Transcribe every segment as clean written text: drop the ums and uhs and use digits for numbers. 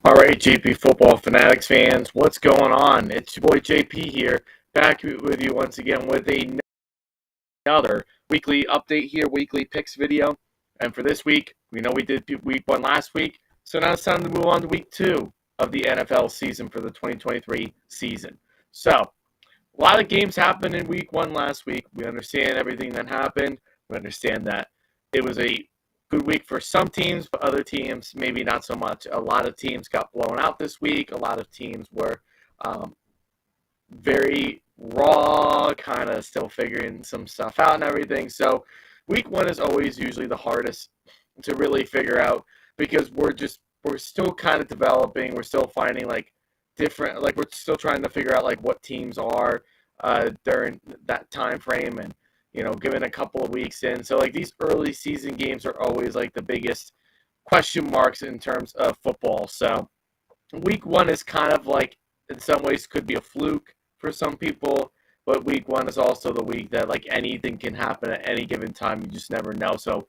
All right, JP Football Fanatics fans, what's going on? It's your boy JP here, back with you once again with another weekly update here, weekly picks video. And for this week, we know we did week one last week, so now it's time to move on to week two of the NFL season for the 2023 season. So, a lot of games happened in week one last week. We understand everything that happened. We understand that it was a good week for some teams, but other teams maybe not so much. A lot of teams got blown out this week. A lot of teams were very raw, kind of still figuring some stuff out and everything. So week one is always usually the hardest to really figure out because we're still kind of developing. We're still finding we're still trying to figure out what teams are during that time frame, and given a couple of weeks in. So these early season games are always the biggest question marks in terms of football. So week one is kind of in some ways could be a fluke for some people, but week one is also the week that anything can happen at any given time. You just never know. So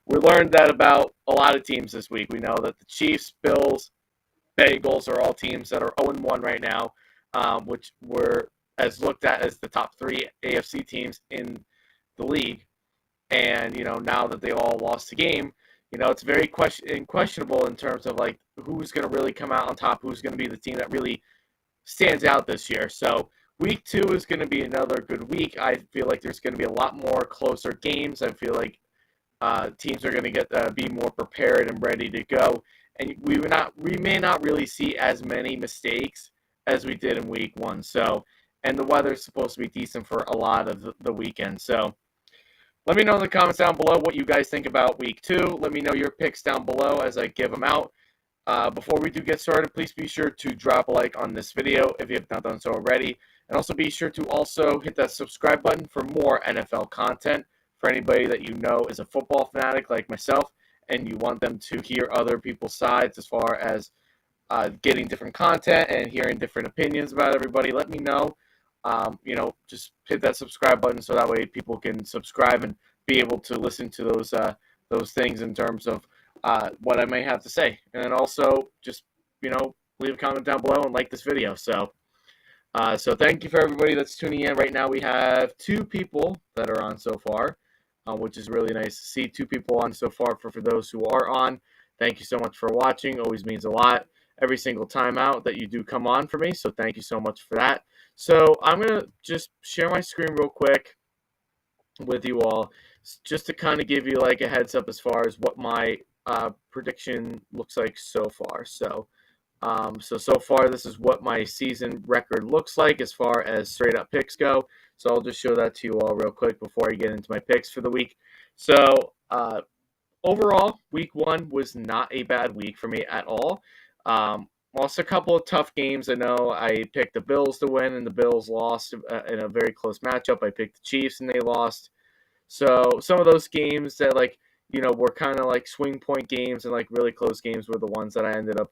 we learned that about a lot of teams this week. We know that the Chiefs, Bills, Bengals are all teams that are 0-1 right now, which were as looked at as the top three AFC teams in the league. And now that they all lost the game, it's very questionable in terms of who's going to really come out on top, who's going to be the team that really stands out this year. So week two is going to be another good week. I feel like there's going to be a lot more closer games. I feel like teams are going to get be more prepared and ready to go, and we may not really see as many mistakes as we did in week one. So, and the weather's supposed to be decent for a lot of the weekend. So let me know in the comments down below what you guys think about week two. Let me know your picks down below as I give them out. Before we do get started, please be sure to drop a like on this video if you have not done so already. And also be sure to also hit that subscribe button for more NFL content. For anybody that you know is a football fanatic like myself and you want them to hear other people's sides as far as getting different content and hearing different opinions about everybody, let me know. Just hit that subscribe button so that way people can subscribe and be able to listen to those things in terms of what I may have to say. And then also just, leave a comment down below and like this video. So thank you for everybody that's tuning in. Right now we have 2 people that are on so far, which is really nice to see. 2 people on so far for those who are on. Thank you so much for watching. Always means a lot every single time out that you do come on for me. So thank you so much for that. So I'm going to just share my screen real quick with you all just to kind of give you a heads up as far as what my prediction looks like so far. So far this is what my season record looks like as far as straight up picks go. So I'll just show that to you all real quick before I get into my picks for the week. So overall, week one was not a bad week for me at all. Lost a couple of tough games. I know I picked the Bills to win, and the Bills lost in a very close matchup. I picked the Chiefs, and they lost. So some of those games that were kind of swing point games and really close games were the ones that I ended up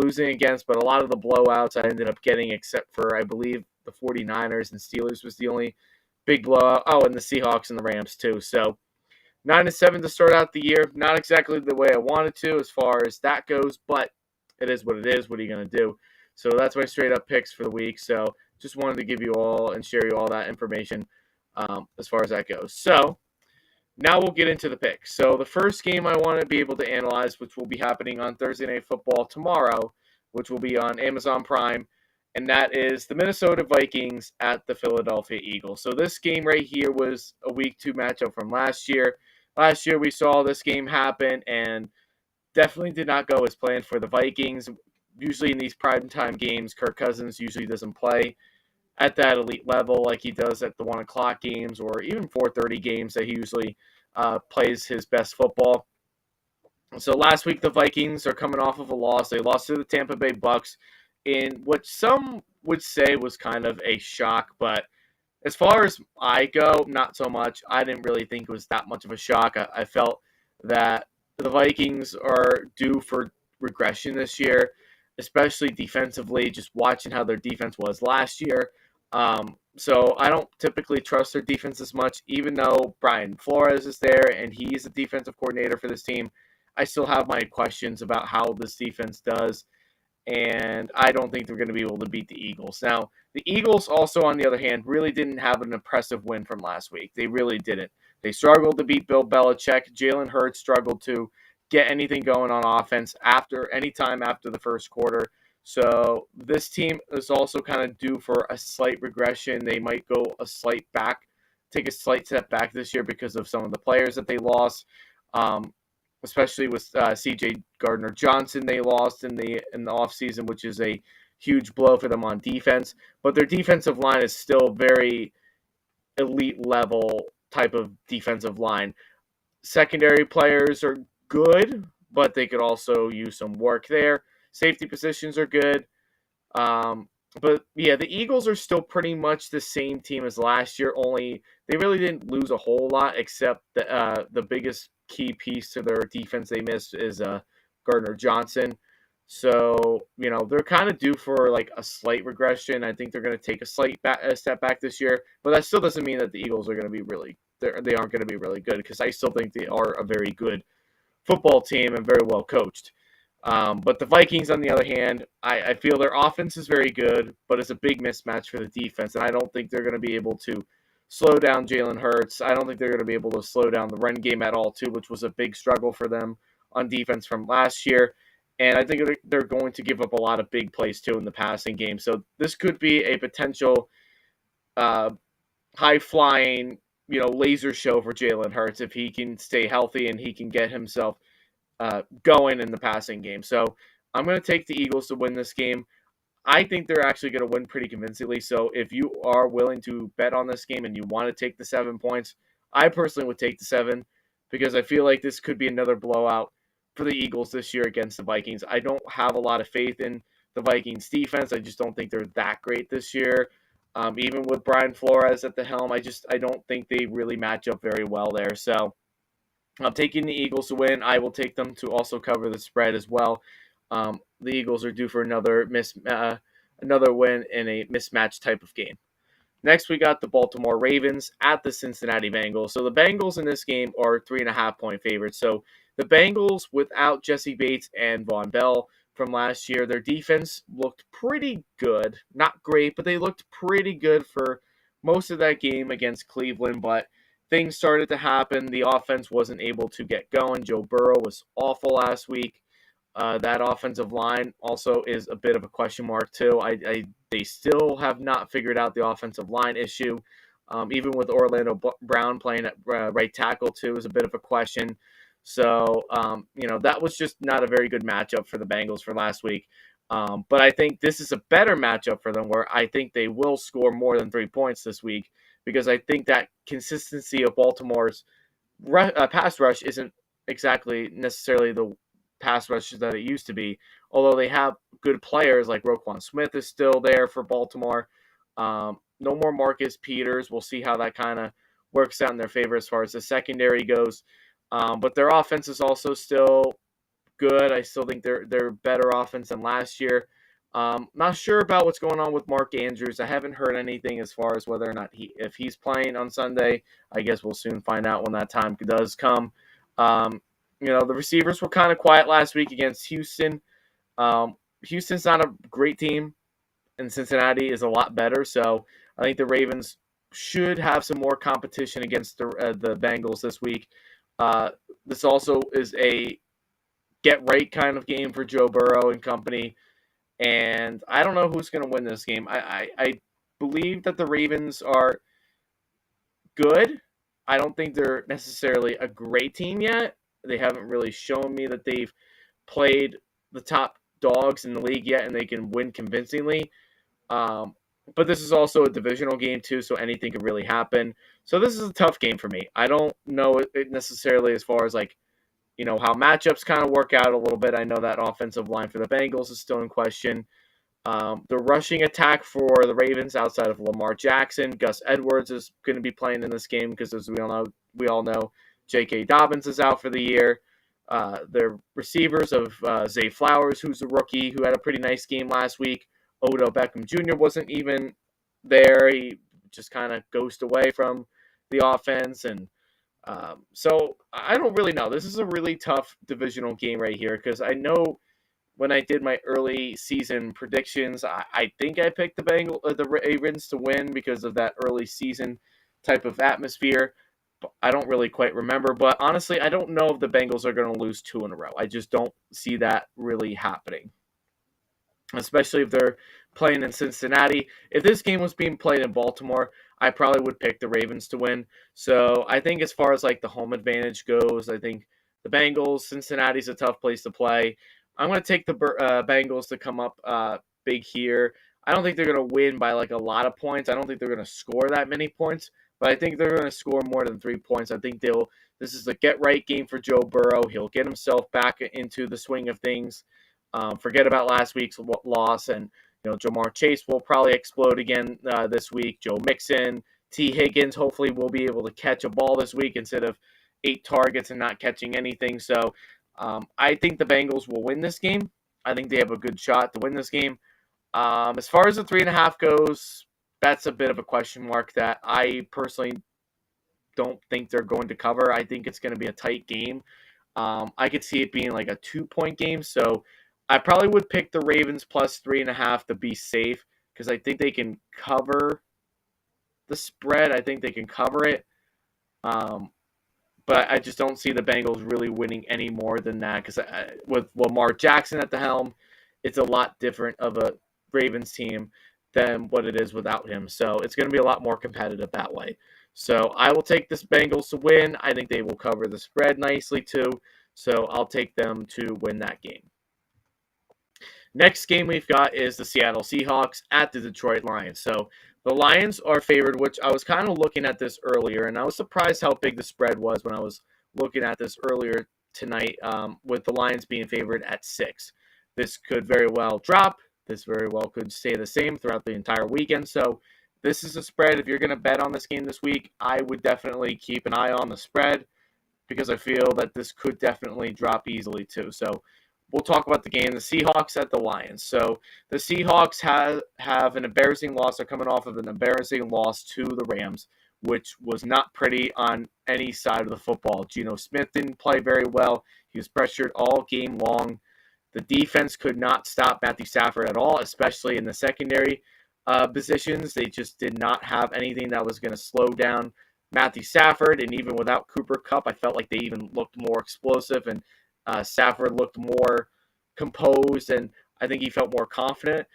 losing against. But a lot of the blowouts I ended up getting, except for I believe the 49ers and Steelers was the only big blowout. Oh, and the Seahawks and the Rams too. So 9-7 to start out the year. Not exactly the way I wanted to as far as that goes, but it is what it is. What are you going to do? So that's my straight up picks for the week. So just wanted to give you all and share you all that information as far as that goes. So now we'll get into the picks. So the first game I want to be able to analyze, which will be happening on Thursday Night Football tomorrow, which will be on Amazon Prime, and that is the Minnesota Vikings at the Philadelphia Eagles. So this game right here was a week 2 matchup from last year. Last year we saw this game happen and definitely did not go as planned for the Vikings. Usually in these primetime games, Kirk Cousins usually doesn't play at that elite level like he does at the 1 o'clock games or even 4:30 games that he usually plays his best football. So last week the Vikings are coming off of a loss. They lost to the Tampa Bay Bucks in what some would say was kind of a shock, but as far as I go, not so much. I didn't really think it was that much of a shock. I felt that the Vikings are due for regression this year, especially defensively, just watching how their defense was last year. So I don't typically trust their defense as much, even though Brian Flores is there and he's a defensive coordinator for this team. I still have my questions about how this defense does. and I don't think they're going to be able to beat the Eagles. Now, the Eagles also, on the other hand, really didn't have an impressive win from last week. They really didn't. They struggled to beat Bill Belichick. Jalen Hurts struggled to get anything going on offense any time after the first quarter. So this team is also kind of due for a slight regression. They might take a slight step back this year because of some of the players that they lost. Especially with C.J. Gardner-Johnson they lost in the offseason, which is a huge blow for them on defense. But their defensive line is still very elite level type of defensive line. Secondary players are good, but they could also use some work there. Safety positions are good. But yeah, the Eagles are still pretty much the same team as last year, only they really didn't lose a whole lot, except the biggest key piece to their defense they missed is Gardner Johnson. So, they're kind of due for like a slight regression. I think they're going to take a step back this year, but that still doesn't mean that the Eagles are going to be they aren't going to be really good, because I still think they are a very good football team and very well coached. But the Vikings, on the other hand, I feel their offense is very good, but it's a big mismatch for the defense, and I don't think they're going to be able to slow down Jalen Hurts. I don't think they're going to be able to slow down the run game at all, too, which was a big struggle for them on defense from last year. And I think they're going to give up a lot of big plays, too, in the passing game. So this could be a potential high-flying, laser show for Jalen Hurts if he can stay healthy and he can get himself going in the passing game. So I'm going to take the Eagles to win this game. I think they're actually going to win pretty convincingly. So if you are willing to bet on this game and you want to take the 7 points, I personally would take the 7, because I feel like this could be another blowout for the Eagles this year against the Vikings. I don't have a lot of faith in the Vikings defense. I just don't think they're that great this year. Even with Brian Flores at the helm, I don't think they really match up very well there. So I'm taking the Eagles to win. I will take them to also cover the spread as well. The Eagles are due for another win in a mismatch type of game. Next, we got the Baltimore Ravens at the Cincinnati Bengals. So the Bengals in this game are 3.5-point favorites. So the Bengals, without Jesse Bates and Von Bell from last year, their defense looked pretty good. Not great, but they looked pretty good for most of that game against Cleveland. But things started to happen. The offense wasn't able to get going. Joe Burrow was awful last week. That offensive line also is a bit of a question mark too. They still have not figured out the offensive line issue. Even with Orlando Brown playing at right tackle too is a bit of a question. So that was just not a very good matchup for the Bengals for last week. But I think this is a better matchup for them, where I think they will score more than 3 points this week, because I think that consistency of Baltimore's pass rush isn't exactly necessarily the pass rush that it used to be. Although they have good players, like Roquan Smith is still there for Baltimore. No more Marcus Peters. We'll see how that kind of works out in their favor as far as the secondary goes. But their offense is also still good. I still think they're better offense than last year. Not sure about what's going on with Mark Andrews. I haven't heard anything as far as whether or not if he's playing on Sunday. I guess we'll soon find out when that time does come. The receivers were kind of quiet last week against Houston. Houston's not a great team, and Cincinnati is a lot better. So I think the Ravens should have some more competition against the Bengals this week. This also is a get-right kind of game for Joe Burrow and company. And I don't know who's going to win this game. I believe that the Ravens are good. I don't think they're necessarily a great team yet. They haven't really shown me that they've played the top dogs in the league yet and they can win convincingly. But this is also a divisional game too, so anything could really happen. So this is a tough game for me. I don't know it necessarily as far as how matchups kind of work out a little bit. I know that offensive line for the Bengals is still in question. The rushing attack for the Ravens, outside of Lamar Jackson, Gus Edwards is going to be playing in this game because, as we all know, J.K. Dobbins is out for the year. Their receivers of Zay Flowers, who's a rookie, who had a pretty nice game last week. Odell Beckham Jr. wasn't even there. He just kind of ghosted away from the offense. And so I don't really know. This is a really tough divisional game right here, because I know when I did my early season predictions. I think I picked the Ravens to win because of that early season type of atmosphere. I don't really quite remember, but honestly, I don't know if the Bengals are going to lose 2 in a row. I just don't see that really happening, especially if they're playing in Cincinnati. If this game was being played in Baltimore, I probably would pick the Ravens to win. So I think as far as like the home advantage goes, I think the Bengals, Cincinnati's a tough place to play. I'm going to take the Bengals to come up big here. I don't think they're going to win by like a lot of points. I don't think they're going to score that many points, but I think they're going to score more than 3 points. I think this is a get right game for Joe Burrow. He'll get himself back into the swing of things. Forget about last week's loss, and Jamar Chase will probably explode again this week. Joe Mixon, T. Higgins, hopefully will be able to catch a ball this week instead of 8 targets and not catching anything. So I think the Bengals will win this game. I think they have a good shot to win this game. As far as the 3.5 goes, that's a bit of a question mark that I personally don't think they're going to cover. I think it's going to be a tight game. I could see it being like a 2-point game. So I probably would pick the Ravens plus 3.5 to be safe because I think they can cover the spread. I think they can cover it. But I just don't see the Bengals really winning any more than that because with Lamar Jackson at the helm, it's a lot different of a Ravens team than what it is without him. So it's going to be a lot more competitive that way. So I will take this Bengals to win. I think they will cover the spread nicely too. So I'll take them to win that game. Next game we've got is the Seattle Seahawks at the Detroit Lions. So the Lions are favored, which I was kind of looking at this earlier, and I was surprised how big the spread was when I was looking at this earlier tonight with the Lions being favored at 6. This could very well drop. This very well could stay the same throughout the entire weekend. So this is a spread. If you're going to bet on this game this week, I would definitely keep an eye on the spread because I feel that this could definitely drop easily too. So we'll talk about the game. The Seahawks at the Lions. So the Seahawks have an embarrassing loss. They're coming off of an embarrassing loss to the Rams, which was not pretty on any side of the football. Geno Smith didn't play very well. He was pressured all game long. The defense could not stop Matthew Stafford at all, especially in the secondary positions. They just did not have anything that was going to slow down Matthew Stafford. And even without Cooper Kupp, I felt like they even looked more explosive, and Stafford looked more composed, and I think he felt more confident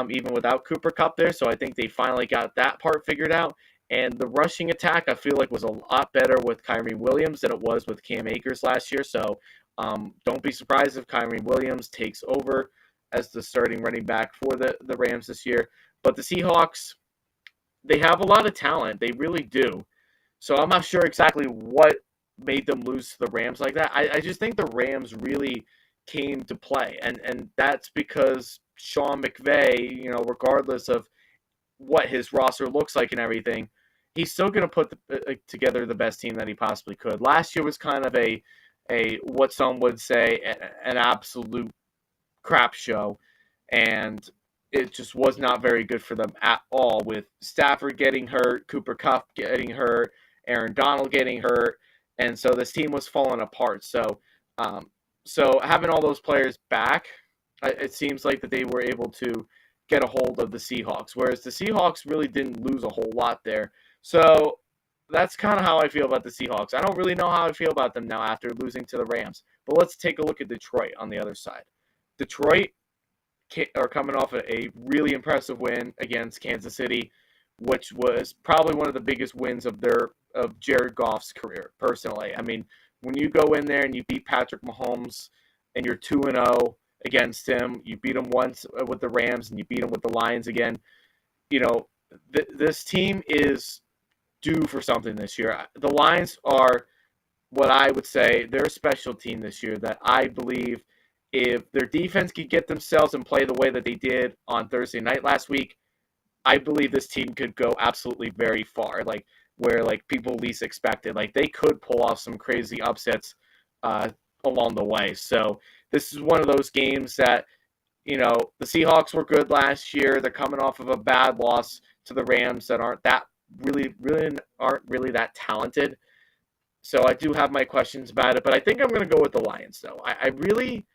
even without Cooper Kupp there. So I think they finally got that part figured out. And the rushing attack, I feel like, was a lot better with Kyrie Williams than it was with Cam Akers last year. So don't be surprised if Kyrie Williams takes over as the starting running back for the Rams this year. But the Seahawks, they have a lot of talent. They really do. So I'm not sure exactly what made them lose to the Rams like that. I just think the Rams really came to play. And that's because Sean McVay, regardless of what his roster looks like and everything, he's still going to put together the best team that he possibly could. Last year was kind of a what some would say an absolute crap show, and it just was not very good for them at all, with Stafford getting hurt, Cooper Kupp getting hurt, Aaron Donald getting hurt, and so this team was falling apart. So having all those players back, it seems like that they were able to get a hold of the Seahawks, whereas the Seahawks really didn't lose a whole lot there. So that's kind of how I feel about the Seahawks. I don't really know how I feel about them now after losing to the Rams. But let's take a look at Detroit on the other side. Detroit are coming off a really impressive win against Kansas City, which was probably one of the biggest wins of Jared Goff's career, personally. I mean, when you go in there and you beat Patrick Mahomes and you're 2-0 against him, you beat him once with the Rams and you beat him with the Lions again, this team is due for something this year. The Lions are what I would say they're a special team this year that I believe if their defense could get themselves and play the way that they did on Thursday night last week, I believe this team could go absolutely very far, like where people least expected. Like they could pull off some crazy upsets along the way. So this is one of those games that, the Seahawks were good last year. They're coming off of a bad loss to the Rams that aren't really that talented. So I do have my questions about it, but I think I'm going to go with the Lions, though. I really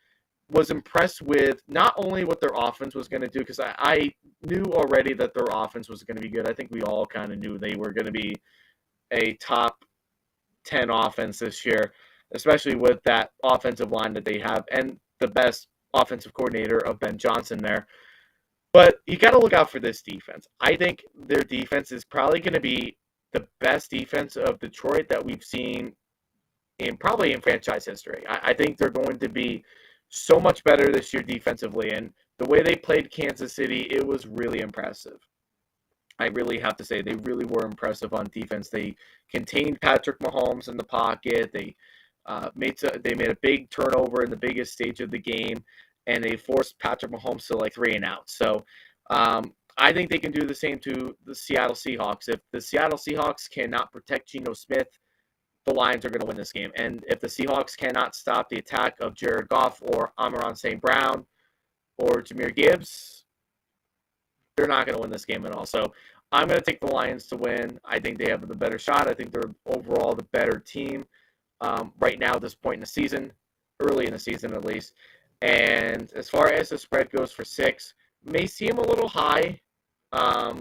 was impressed with not only what their offense was going to do, because I knew already that their offense was going to be good. I think we all kind of knew they were going to be a top 10 offense this year, especially with that offensive line that they have and the best offensive coordinator of Ben Johnson there. But you got to look out for this defense. I think their defense is probably going to be the best defense of Detroit that we've seen probably in franchise history. I think they're going to be so much better this year defensively, and the way they played Kansas City, it was really impressive. I really have to say they really were impressive on defense. They contained Patrick Mahomes in the pocket. They made a big turnover in the biggest stage of the game, and they forced Patrick Mahomes to like 3-and-out. So I think they can do the same to the Seattle Seahawks. If the Seattle Seahawks cannot protect Geno Smith, the Lions are going to win this game. And if the Seahawks cannot stop the attack of Jared Goff or Amon-Ra St. Brown or Jahmyr Gibbs, they're not going to win this game at all. So I'm going to take the Lions to win. I think they have the better shot. I think they're overall the better team right now at this point in the season, early in the season at least. And as far as the spread goes for 6, may seem a little high.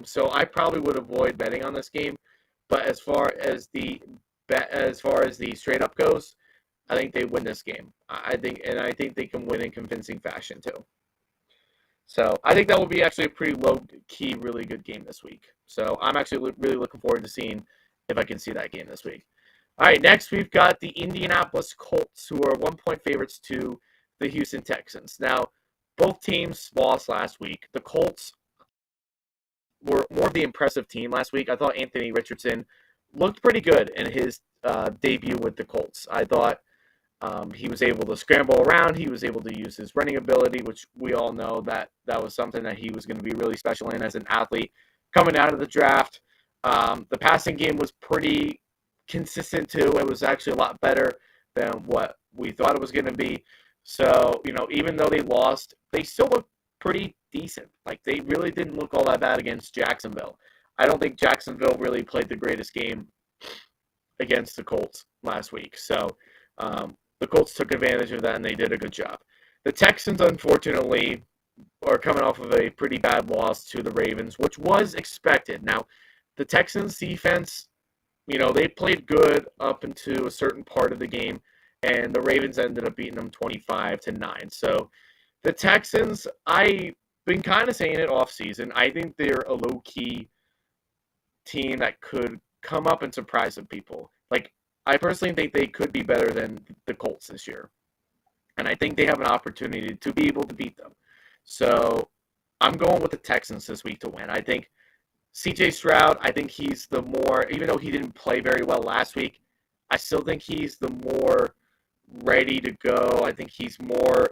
So I probably would avoid betting on this game. But as far as the straight up goes, I think they win this game. I think they can win in convincing fashion too. So I think that will be actually a pretty low-key, really good game this week. So I'm actually really looking forward to seeing if I can see that game this week. All right, next we've got the Indianapolis Colts, who are 1-point favorites to the Houston Texans. Now, both teams lost last week. The Colts were more of the impressive team last week. I thought Anthony Richardson looked pretty good in his debut with the Colts. I thought he was able to scramble around. He was able to use his running ability, which we all know that was something that he was going to be really special in as an athlete coming out of the draft. The passing game was pretty consistent too. It was actually a lot better than what we thought it was going to be. So, even though they lost, they still looked pretty decent. Like, they really didn't look all that bad against Jacksonville. I don't think Jacksonville really played the greatest game against the Colts last week. So, the Colts took advantage of that, and they did a good job. The Texans, unfortunately, are coming off of a pretty bad loss to the Ravens, which was expected. Now, the Texans' defense, they played good up into a certain part of the game, and the Ravens ended up beating them 25-9. So, the Texans, I've been kind of saying it off season. I think they're a low-key team that could come up and surprise some people. Like, I personally think they could be better than the Colts this year. And I think they have an opportunity to be able to beat them. So I'm going with the Texans this week to win. I think CJ Stroud, I think he's the more, even though he didn't play very well last week, I still think he's the more ready to go. I think he's more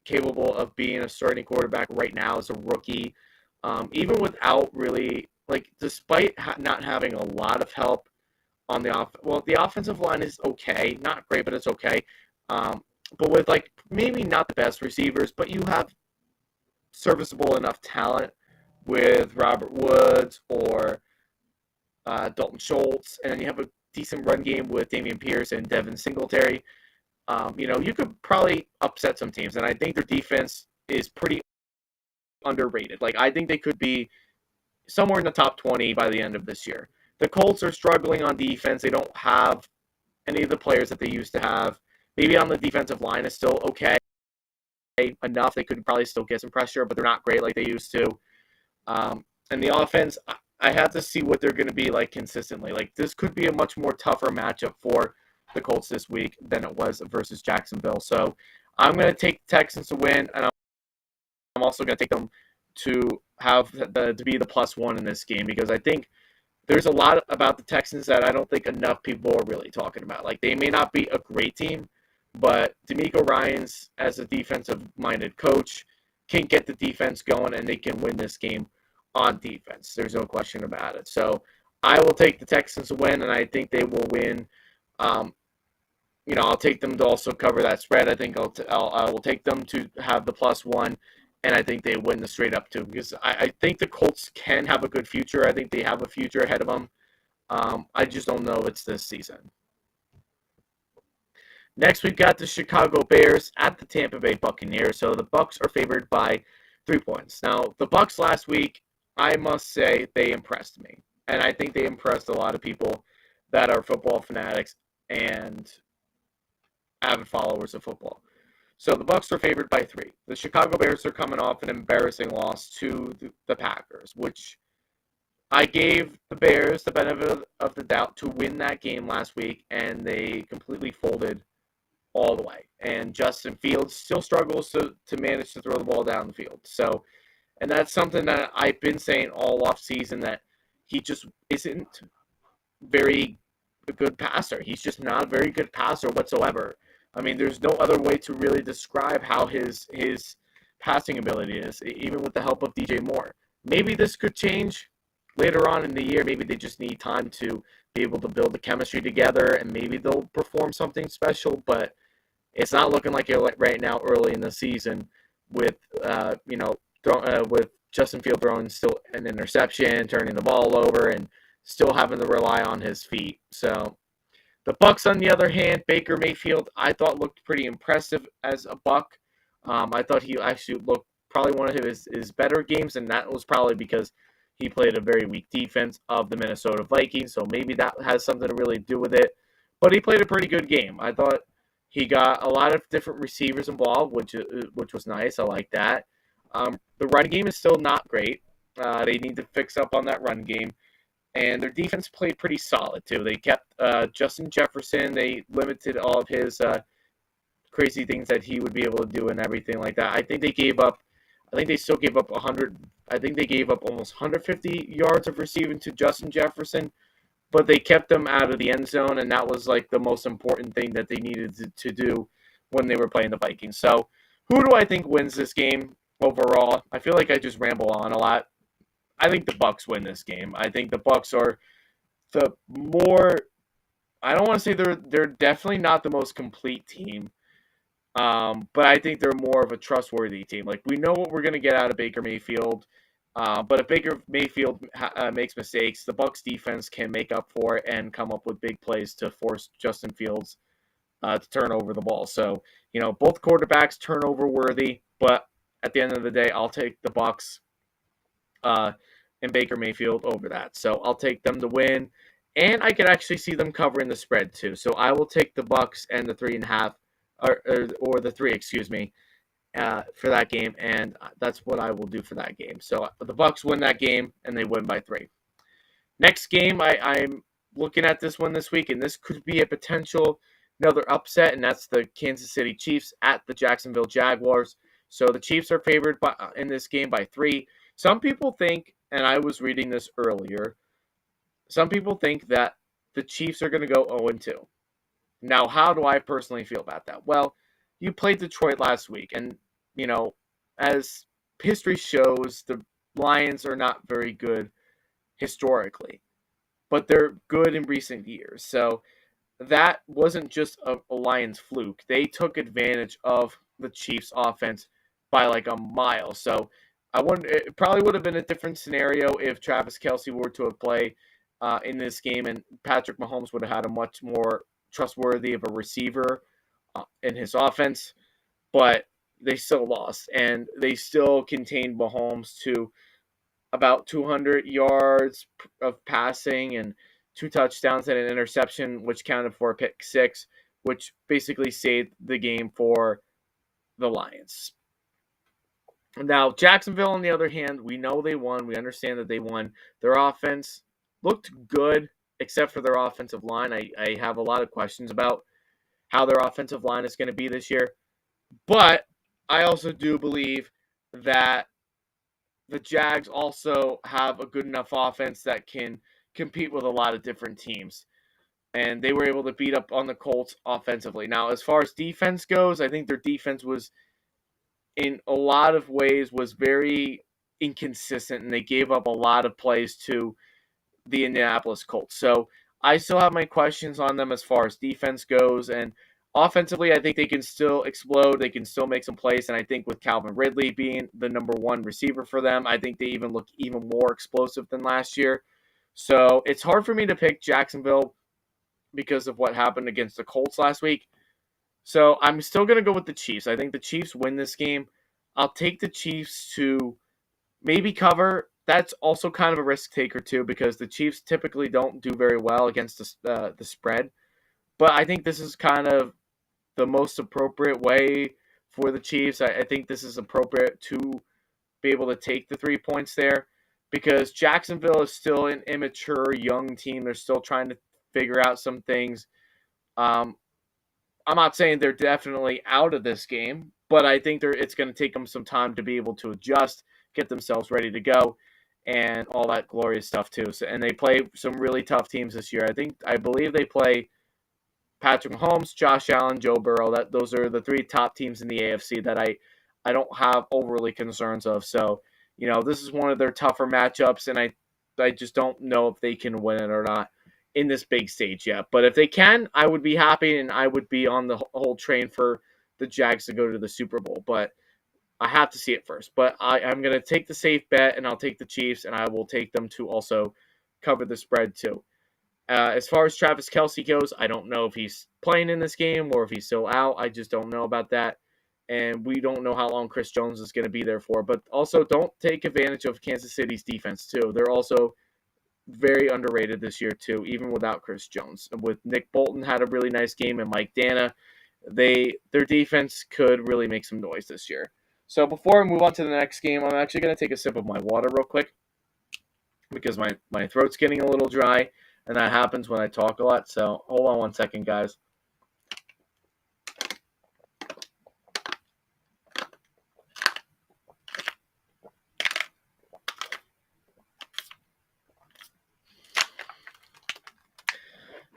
capable of being a starting quarterback right now as a rookie. Even without really, despite not having a lot of help on the offensive line is okay. Not great, but it's okay. But with, maybe not the best receivers, but you have serviceable enough talent with Robert Woods or Dalton Schultz, and then you have a decent run game with Dameon Pierce and Devin Singletary. You could probably upset some teams, and I think their defense is pretty underrated. I think they could be somewhere in the top 20 by the end of this year. The Colts are struggling on defense. They don't have any of the players that they used to have. Maybe on the defensive line is still okay enough. They could probably still get some pressure, but they're not great like they used to. And the offense, I have to see what they're going to be like consistently. This could be a much more tougher matchup for the Colts this week than it was versus Jacksonville. So I'm going to take the Texans to win, and I'm also going to take them to have to be the +1 in this game, because I think there's a lot about the Texans that I don't think enough people are really talking about. They may not be a great team, but DeMeco Ryans, as a defensive-minded coach, can get the defense going, and they can win this game on defense. There's no question about it. So I will take the Texans to win, and I think they will win. I'll take them to also cover that spread. I think I will take them to have the +1. And I think they win the straight up too, because I think the Colts can have a good future. I think they have a future ahead of them. I just don't know it's this season. Next, we've got the Chicago Bears at the Tampa Bay Buccaneers. So the Bucs are favored by 3 points. Now, the Bucs last week, I must say, they impressed me, and I think they impressed a lot of people that are football fanatics and avid followers of football. So the Bucs are favored by 3. The Chicago Bears are coming off an embarrassing loss to the Packers, which I gave the Bears the benefit of the doubt to win that game last week, and they completely folded all the way. And Justin Fields still struggles to manage to throw the ball down the field. So, and that's something that I've been saying all off season, that he just isn't very a good passer. He's just not a very good passer whatsoever. I mean, there's no other way to really describe how his passing ability is, even with the help of DJ Moore. Maybe this could change later on in the year. Maybe they just need time to be able to build the chemistry together, and maybe they'll perform something special. But it's not looking like it right now early in the season with with Justin Field throwing still an interception, turning the ball over, and still having to rely on his feet. So the Bucs, on the other hand, Baker Mayfield, I thought looked pretty impressive as a Buck. I thought he actually looked probably one of his better games, and that was probably because he played a very weak defense of the Minnesota Vikings, so maybe that has something to really do with it. But he played a pretty good game. I thought he got a lot of different receivers involved, which was nice. I like that. The run game is still not great. They need to fix up on that run game. And their defense played pretty solid, too. They kept Justin Jefferson. They limited all of his crazy things that he would be able to do and everything like that. I think they still gave up 100. I think they gave up almost 150 yards of receiving to Justin Jefferson, but they kept them out of the end zone, and that was like the most important thing that they needed to do when they were playing the Vikings. So who do I think wins this game overall? I feel like I just ramble on a lot. I think the Bucs win this game. I think the Bucs are the more. I don't want to say they're definitely not the most complete team, but I think they're more of a trustworthy team. Like, we know what we're going to get out of Baker Mayfield, but if Baker Mayfield makes mistakes, the Bucs defense can make up for it and come up with big plays to force Justin Fields to turn over the ball. So, both quarterbacks turnover worthy, but at the end of the day, I'll take the Bucs and Baker Mayfield over that. So I'll take them to win, and I could actually see them covering the spread too. So I will take the Bucs and the 3.5, or the 3, excuse me, for that game, and that's what I will do for that game. So the Bucs win that game, and they win by 3. Next game, I'm looking at this one this week, and this could be a potential another upset, and that's the Kansas City Chiefs at the Jacksonville Jaguars. So the Chiefs are favored in this game by 3. Some people think, and I was reading this earlier, some people think that the Chiefs are going to go 0-2. Now, how do I personally feel about that? Well, you played Detroit last week, and, as history shows, the Lions are not very good historically, but they're good in recent years. So that wasn't just a Lions fluke. They took advantage of the Chiefs' offense by like a mile. So it probably would have been a different scenario if Travis Kelce were to have played in this game, and Patrick Mahomes would have had a much more trustworthy of a receiver in his offense. But they still lost, and they still contained Mahomes to about 200 yards of passing and 2 touchdowns and an interception, which counted for a pick 6, which basically saved the game for the Lions. Now, Jacksonville, on the other hand, we know they won. We understand that they won. Their offense looked good, except for their offensive line. I have a lot of questions about how their offensive line is going to be this year. But I also do believe that the Jags also have a good enough offense that can compete with a lot of different teams. And they were able to beat up on the Colts offensively. Now, as far as defense goes, I think their defense was, in a lot of ways, was very inconsistent, and they gave up a lot of plays to the Indianapolis Colts. So I still have my questions on them as far as defense goes, and offensively, I think they can still explode. They can still make some plays, and I think with Calvin Ridley being the number 1 receiver for them, I think they even look even more explosive than last year. So it's hard for me to pick Jacksonville because of what happened against the Colts last week. So I'm still going to go with the Chiefs. I think the Chiefs win this game. I'll take the Chiefs to maybe cover. That's also kind of a risk taker too, because the Chiefs typically don't do very well against the spread. But I think this is kind of the most appropriate way for the Chiefs. I think this is appropriate to be able to take the 3 points there, because Jacksonville is still an immature young team. They're still trying to figure out some things. Um, I'm not saying they're definitely out of this game, but I think it's going to take them some time to be able to adjust, get themselves ready to go, and all that glorious stuff too. So, and they play some really tough teams this year. I believe they play Patrick Mahomes, Josh Allen, Joe Burrow. Those are the three top teams in the AFC that I don't have overly concerns of. So, this is one of their tougher matchups, and I just don't know if they can win it or not in this big stage yet. But if they can, I would be happy, and I would be on the whole train for the Jags to go to the Super Bowl. But I have to see it first. But I'm going to take the safe bet, and I'll take the Chiefs, and I will take them to also cover the spread too. As far as Travis Kelce goes, I don't know if he's playing in this game or if he's still out. I just don't know about that. And we don't know how long Chris Jones is going to be there for. But also, don't take advantage of Kansas City's defense, too. They're also very underrated this year, too, even without Chris Jones. With Nick Bolton had a really nice game, and Mike Dana, their defense could really make some noise this year. So before I move on to the next game, I'm actually going to take a sip of my water real quick, because my throat's getting a little dry, and that happens when I talk a lot. So hold on one second, guys.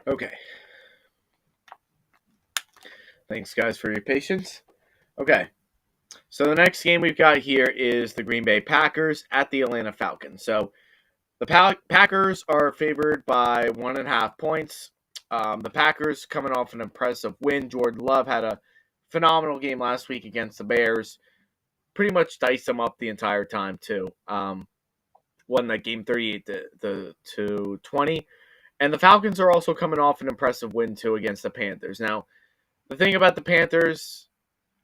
Okay. Thanks, guys, for your patience. Okay. So the next game we've got here is the Green Bay Packers at the Atlanta Falcons. So the Packers are favored by 1.5 points. The Packers coming off an impressive win. Jordan Love had a phenomenal game last week against the Bears. Pretty much diced them up the entire time, too. Won that game 38 to 20. And the Falcons are also coming off an impressive win, too, against the Panthers. Now, the thing about the Panthers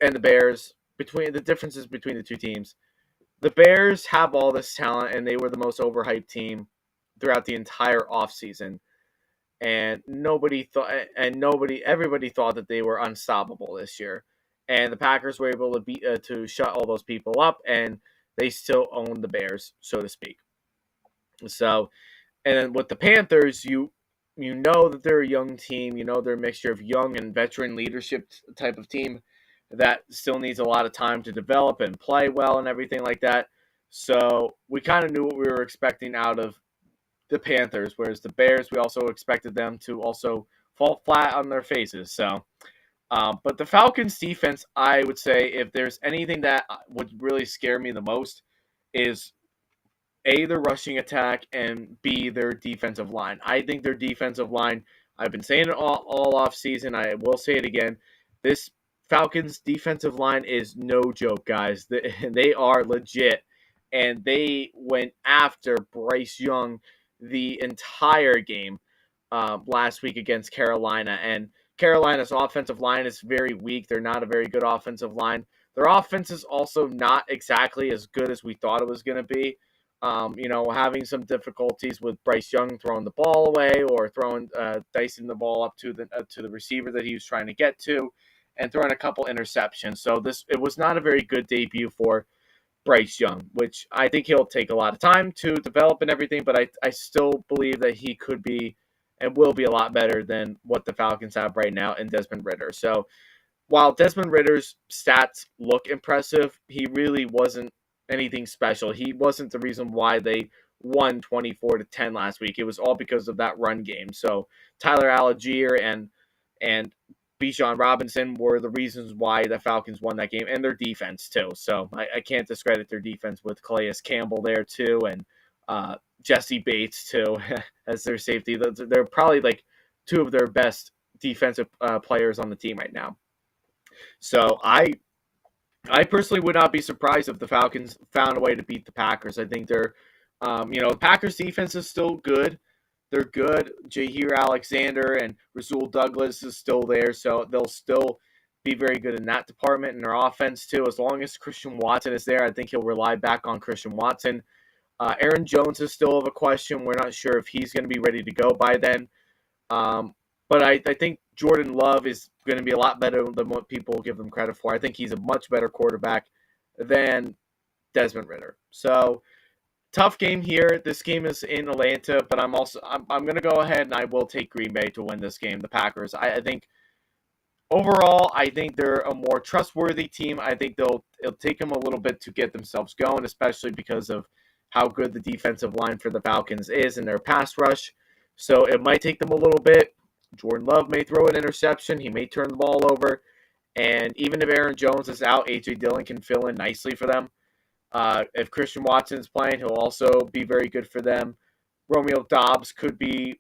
and the Bears, between the differences between the two teams, the Bears have all this talent, and they were the most overhyped team throughout the entire offseason. And everybody thought that they were unstoppable this year. And the Packers were able to shut all those people up, and they still own the Bears, so to speak. So, and then with the Panthers, you know that they're a young team. You know they're a mixture of young and veteran leadership type of team that still needs a lot of time to develop and play well and everything like that. So we kind of knew what we were expecting out of the Panthers, whereas the Bears, we also expected them to also fall flat on their faces. So, but the Falcons' defense, I would say, if there's anything that would really scare me the most, is A, their rushing attack, and B, their defensive line. I think their defensive line, I've been saying it all off season, I will say it again, this Falcons defensive line is no joke, guys. They are legit, and they went after Bryce Young the entire game last week against Carolina, and Carolina's offensive line is very weak. They're not a very good offensive line. Their offense is also not exactly as good as we thought it was going to be. Having some difficulties with Bryce Young throwing the ball away or dicing the ball up to the receiver that he was trying to get to, and throwing a couple interceptions. So it was not a very good debut for Bryce Young, which I think he'll take a lot of time to develop and everything, but I still believe that he could be and will be a lot better than what the Falcons have right now in Desmond Ridder. So while Desmond Ridder's stats look impressive, he really wasn't anything special. He wasn't the reason why they won 24-10 last week. It was all because of that run game. So Tyler Algier and Bijan Robinson were the reasons why the Falcons won that game, and their defense too. So I can't discredit their defense with Calais Campbell there too, and Jesse Bates too as their safety. They're probably like two of their best defensive players on the team right now. So I personally would not be surprised if the Falcons found a way to beat the Packers. I think the Packers defense is still good. They're good. Jair Alexander and Rasul Douglas is still there, so they'll still be very good in that department, and their offense too. As long as Christian Watson is there, I think he'll rely back on Christian Watson. Aaron Jones is still of a question. We're not sure if he's going to be ready to go by then. But I think Jordan Love is going to be a lot better than what people give him credit for. I think he's a much better quarterback than Desmond Ridder. So tough game here. This game is in Atlanta, but I'm going to go ahead and I will take Green Bay to win this game. The Packers. I think overall, I think they're a more trustworthy team. I think it'll take them a little bit to get themselves going, especially because of how good the defensive line for the Falcons is in their pass rush. So it might take them a little bit. Jordan Love may throw an interception. He may turn the ball over. And even if Aaron Jones is out, A.J. Dillon can fill in nicely for them. If Christian Watson's playing, he'll also be very good for them. Romeo Doubs could be,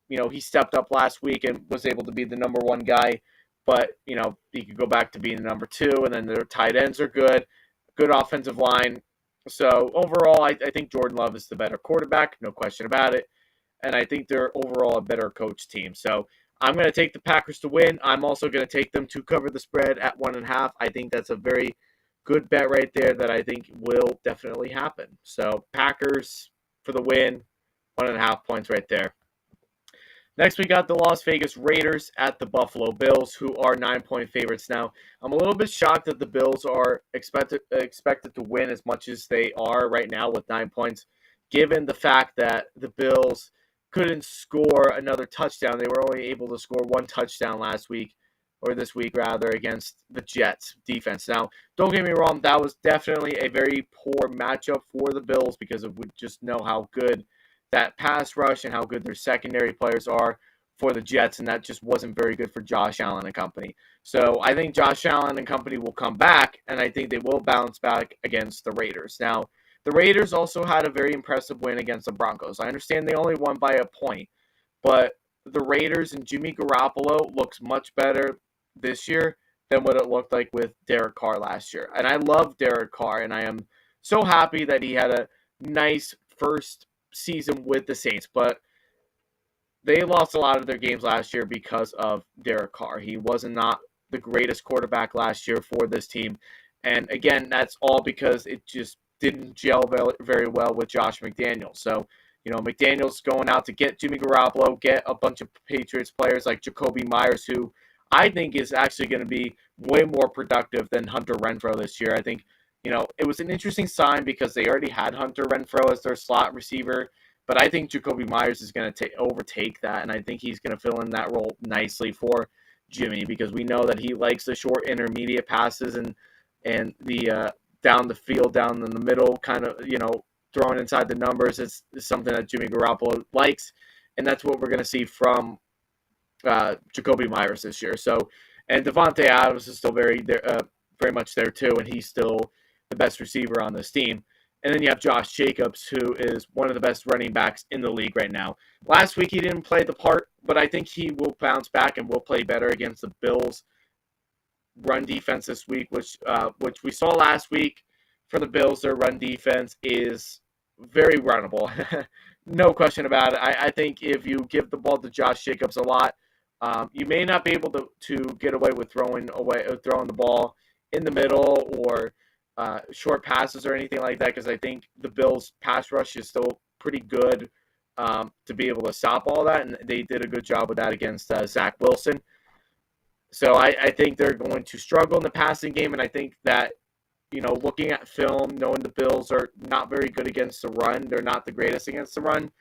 he stepped up last week and was able to be the number one guy. But, he could go back to being the number two. And then their tight ends are good. Good offensive line. So overall, I think Jordan Love is the better quarterback. No question about it. And I think they're overall a better coach team. So I'm going to take the Packers to win. I'm also going to take them to cover the spread at 1.5. I think that's a very good bet right there that I think will definitely happen. So Packers for the win, 1.5 points right there. Next, we got the Las Vegas Raiders at the Buffalo Bills, who are 9-point favorites now. I'm a little bit shocked that the Bills are expected to win as much as they are right now with 9 points, given the fact that the Bills couldn't score another touchdown. They were only able to score one touchdown this week against the Jets defense. Now, don't get me wrong, that was definitely a very poor matchup for the Bills because we just know how good that pass rush and how good their secondary players are for the Jets, and that just wasn't very good for Josh Allen and company. So I think Josh Allen and company will come back, and I think they will bounce back against the Raiders. Now, the Raiders also had a very impressive win against the Broncos. I understand they only won by a point, but the Raiders and Jimmy Garoppolo looks much better this year than what it looked like with Derek Carr last year. And I love Derek Carr, and I am so happy that he had a nice first season with the Saints, but they lost a lot of their games last year because of Derek Carr. He was not the greatest quarterback last year for this team. And again, that's all because it just didn't gel very well with Josh McDaniels. So, McDaniels going out to get Jimmy Garoppolo, get a bunch of Patriots players like Jacoby Myers, who I think is actually going to be way more productive than Hunter Renfrow this year. I think, it was an interesting sign because they already had Hunter Renfrow as their slot receiver, but I think Jacoby Myers is going to overtake that, and I think he's going to fill in that role nicely for Jimmy because we know that he likes the short intermediate passes and the down the field, down in the middle, kind of, throwing inside the numbers is something that Jimmy Garoppolo likes, and that's what we're going to see from Jacoby Myers this year. So, and Devontae Adams is still very much there too, and he's still the best receiver on this team. And then you have Josh Jacobs, who is one of the best running backs in the league right now. Last week he didn't play the part, but I think he will bounce back and will play better against the Bills' run defense this week, which we saw last week for the Bills. Their run defense is very runnable. No question about it. I think if you give the ball to Josh Jacobs a lot, you may not be able to get away with throwing the ball in the middle or short passes or anything like that, because I think the Bills' pass rush is still pretty good to be able to stop all that, and they did a good job with that against Zach Wilson. So I think they're going to struggle in the passing game, and I think that, looking at film, knowing the Bills are not very good against the run, they're not the greatest against the run,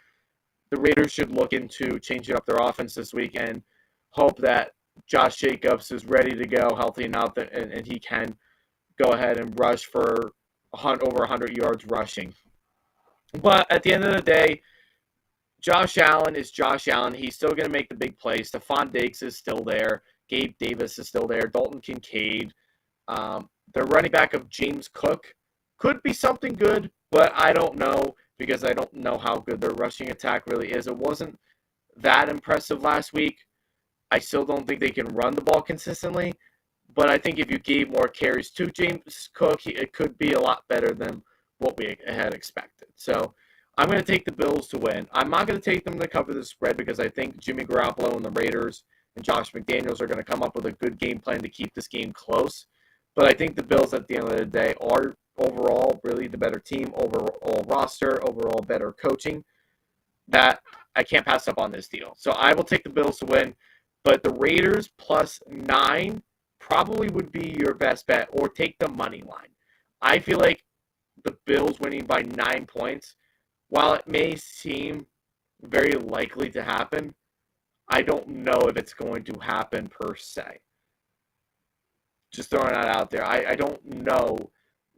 the Raiders should look into changing up their offense this week and hope that Josh Jacobs is ready to go, healthy enough, and he can go ahead and rush for over 100 yards rushing. But at the end of the day, Josh Allen is Josh Allen. He's still going to make the big plays. Stephon Diggs is still there. Gabe Davis is still there. Dalton Kincaid. The running back of James Cook could be something good, but I don't know because I don't know how good their rushing attack really is. It wasn't that impressive last week. I still don't think they can run the ball consistently, but I think if you gave more carries to James Cook, it could be a lot better than what we had expected. So I'm going to take the Bills to win. I'm not going to take them to cover the spread because I think Jimmy Garoppolo and the Raiders and Josh McDaniels are going to come up with a good game plan to keep this game close. But I think the Bills at the end of the day are overall really the better team, overall roster, overall better coaching. That I can't pass up on this deal. So I will take the Bills to win, but the Raiders plus 9 probably would be your best bet, or take the money line. I feel like the Bills winning by 9 points, while it may seem very likely to happen, I don't know if it's going to happen per se. Just throwing that out there. I don't know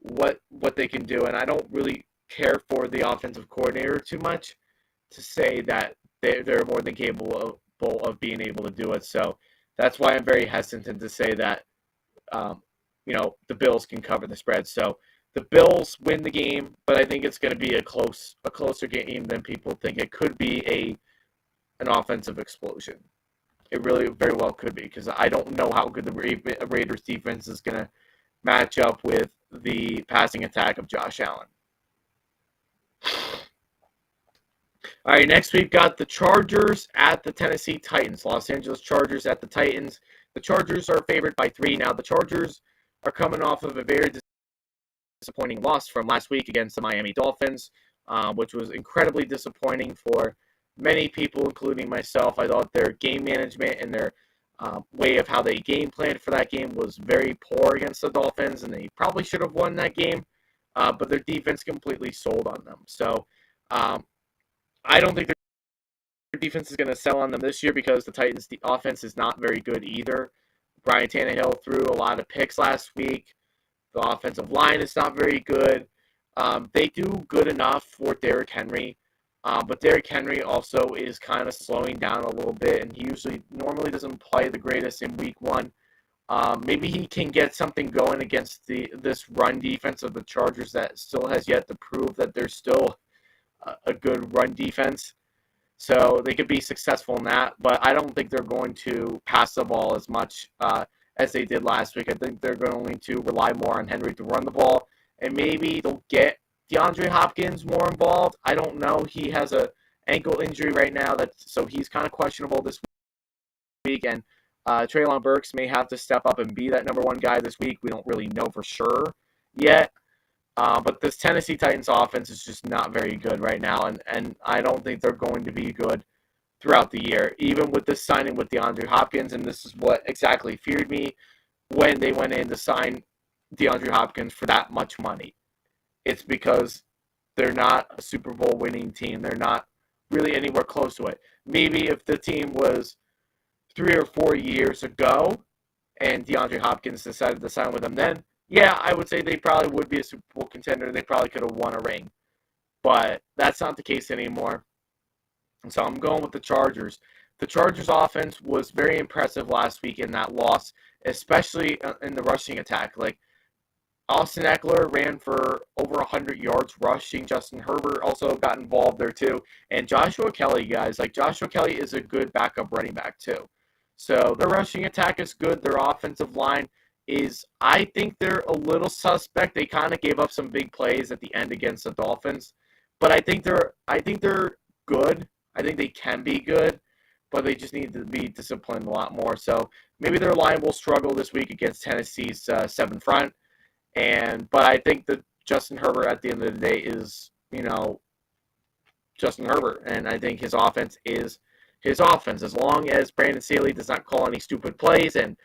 what they can do, and I don't really care for the offensive coordinator too much to say that they're more than capable of being able to do it. So that's why I'm very hesitant to say that the Bills can cover the spread. So the Bills win the game, but I think it's going to be a closer game than people think. It could be an offensive explosion. It really very well could be, because I don't know how good the Raiders defense is going to match up with the passing attack of Josh Allen. All right, next we've got the Chargers at the Tennessee Titans. Los Angeles Chargers at the Titans. The Chargers are favored by 3. Now, the Chargers are coming off of a very disappointing loss from last week against the Miami Dolphins, which was incredibly disappointing for many people, including myself. I thought their game management and their way of how they game planned for that game was very poor against the Dolphins, and they probably should have won that game, but their defense completely sold on them. So I don't think their defense is going to sell on them this year, because the Titans' offense is not very good either. Brian Tannehill threw a lot of picks last week. The offensive line is not very good. They do good enough for Derrick Henry, but Derrick Henry also is kind of slowing down a little bit, and he normally doesn't play the greatest in week 1. Maybe he can get something going against this run defense of the Chargers that still has yet to prove that they're still a good run defense. So they could be successful in that, but I don't think they're going to pass the ball as much as they did last week. I think they're going to rely more on Henry to run the ball, and maybe they'll get DeAndre Hopkins more involved. I don't know. He has an ankle injury right now, so he's kind of questionable this week, and Treylon Burks may have to step up and be that number 1 guy this week. We don't really know for sure yet. But this Tennessee Titans offense is just not very good right now, and I don't think they're going to be good throughout the year, even with this signing with DeAndre Hopkins. And this is what exactly feared me when they went in to sign DeAndre Hopkins for that much money. It's because they're not a Super Bowl winning team. They're not really anywhere close to it. Maybe if the team was 3 or 4 years ago and DeAndre Hopkins decided to sign with them then, yeah, I would say they probably would be a Super Bowl contender. They probably could have won a ring. But that's not the case anymore. And so I'm going with the Chargers. The Chargers offense was very impressive last week in that loss, especially in the rushing attack. Like, Austin Eckler ran for over 100 yards rushing. Justin Herbert also got involved there too. And Joshua Kelly, guys, Joshua Kelly is a good backup running back too. So their rushing attack is good. Their offensive line is, I think they're a little suspect. They kind of gave up some big plays at the end against the Dolphins. But I think they're good. I think they can be good, but they just need to be disciplined a lot more. So maybe their line will struggle this week against Tennessee's 7 front. But I think that Justin Herbert at the end of the day is, Justin Herbert. And I think his offense is his offense. As long as Brandon Staley does not call any stupid plays and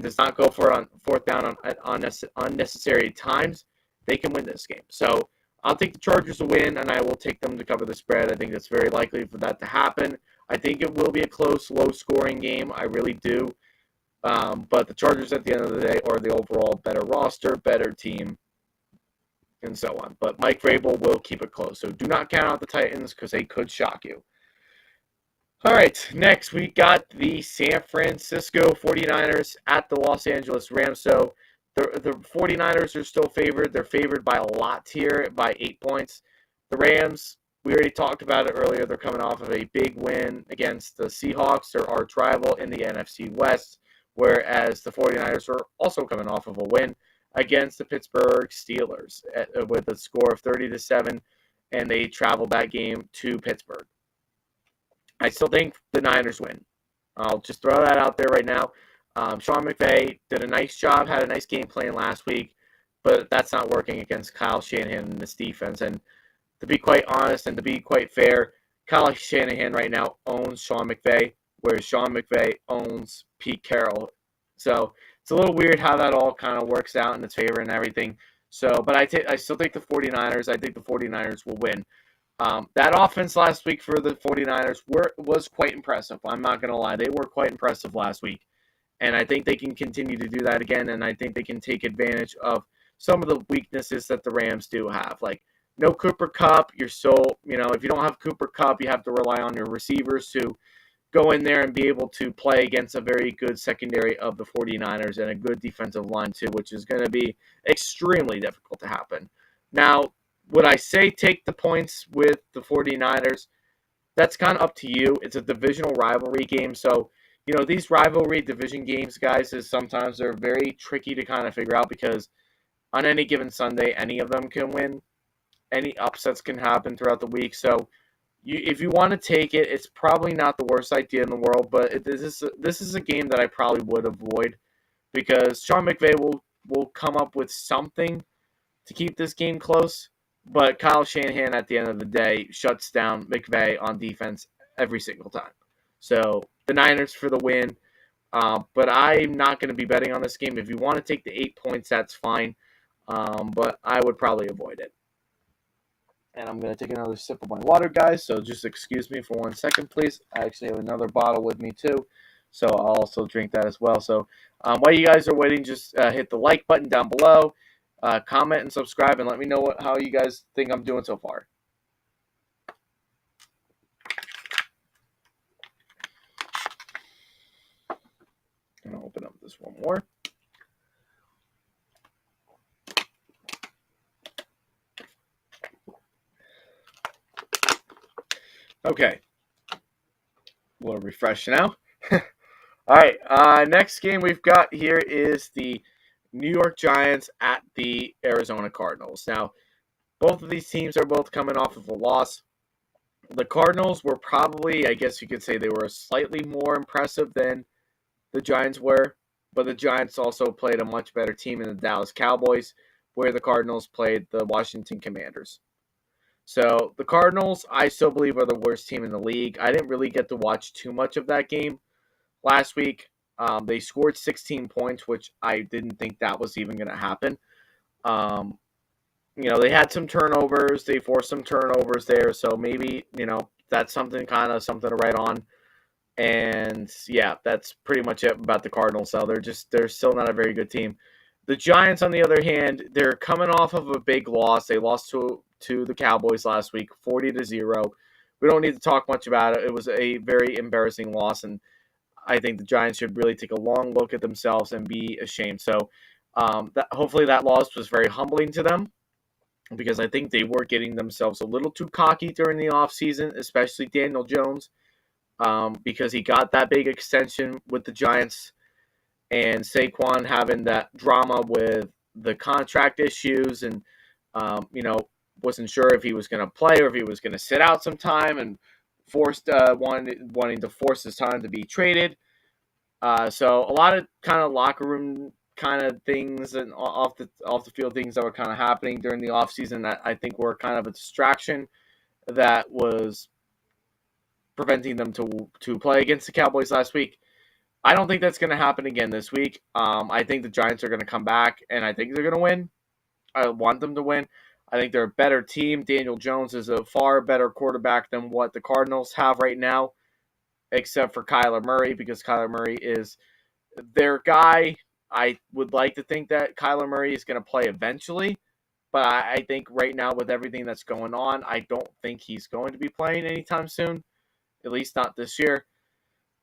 does not go for it on 4th down on unnecessary times, they can win this game. So I'll take the Chargers to win, and I will take them to cover the spread. I think it's very likely for that to happen. I think it will be a close, low-scoring game. I really do. But the Chargers at the end of the day are the overall better roster, better team, and so on. But Mike Vrabel will keep it close. So do not count out the Titans, because they could shock you. All right, next we got the San Francisco 49ers at the Los Angeles Rams. So the 49ers are still favored. They're favored by a lot here, by 8 points. The Rams, we already talked about it earlier. They're coming off of a big win against the Seahawks, their arch rival in the NFC West, whereas the 49ers are also coming off of a win against the Pittsburgh Steelers with a score of 30-7, and they traveled that game to Pittsburgh. I still think the Niners win. I'll just throw that out there right now. Sean McVay did a nice job, had a nice game plan last week, but that's not working against Kyle Shanahan and this defense. And to be quite honest and to be quite fair, Kyle Shanahan right now owns Sean McVay, whereas Sean McVay owns Pete Carroll. So it's a little weird how that all kind of works out in its favor and everything. So, but I still think the 49ers, I think the 49ers will win. That offense last week for the 49ers was quite impressive. I'm not going to lie. They were quite impressive last week. And I think they can continue to do that again. And I think they can take advantage of some of the weaknesses that the Rams do have. Like, no Cooper Kupp. You're still, if you don't have Cooper Kupp, you have to rely on your receivers to go in there and be able to play against a very good secondary of the 49ers and a good defensive line too, which is going to be extremely difficult to happen. Now, would I say take the points with the 49ers? That's kind of up to you. It's a divisional rivalry game, so these rivalry division games, guys, is sometimes they're very tricky to kind of figure out because on any given Sunday, any of them can win. Any upsets can happen throughout the week. So if you want to take it, it's probably not the worst idea in the world, but this is a game that I probably would avoid because Sean McVay will come up with something to keep this game close. But Kyle Shanahan, at the end of the day, shuts down McVay on defense every single time. So the Niners for the win. But I'm not going to be betting on this game. If you want to take the 8 points, that's fine. But I would probably avoid it. And I'm going to take another sip of my water, guys. So just excuse me for 1 second, please. I actually have another bottle with me, too. So I'll also drink that as well. So while you guys are waiting, just hit the like button down below. Comment and subscribe and let me know how you guys think I'm doing so far. I'm going to open up this one more. Okay. A little refresh now. All right. Next game we've got here is the New York Giants at the Arizona Cardinals. Now, both of these teams are both coming off of a loss. The Cardinals were probably, I guess you could say, they were slightly more impressive than the Giants were, but the Giants also played a much better team in the Dallas Cowboys, where the Cardinals played the Washington Commanders. So the Cardinals, I still believe, are the worst team in the league. I didn't really get to watch too much of that game last week. They scored 16 points, which I didn't think that was even going to happen. They had some turnovers. They forced some turnovers there. So maybe, that's something to write on. And yeah, that's pretty much it about the Cardinals. So they're still not a very good team. The Giants, on the other hand, they're coming off of a big loss. They lost to the Cowboys last week, 40-0. We don't need to talk much about it. It was a very embarrassing loss, and I think the Giants should really take a long look at themselves and be ashamed. So hopefully that loss was very humbling to them because I think they were getting themselves a little too cocky during the offseason, especially Daniel Jones, because he got that big extension with the Giants and Saquon having that drama with the contract issues and, wasn't sure if he was going to play or if he was going to sit out some time and wanting to force his time to be traded. So a lot of kind of locker room kind of things and off the field things that were kind of happening during the offseason that I think were kind of a distraction that was preventing them to play against the Cowboys last week. I don't think that's going to happen again this week. I think the Giants are going to come back, and I think they're going to win. I want them to win. I think they're a better team. Daniel Jones is a far better quarterback than what the Cardinals have right now, except for Kyler Murray, because Kyler Murray is their guy. I would like to think that Kyler Murray is going to play eventually, but I think right now with everything that's going on, I don't think he's going to be playing anytime soon, at least not this year.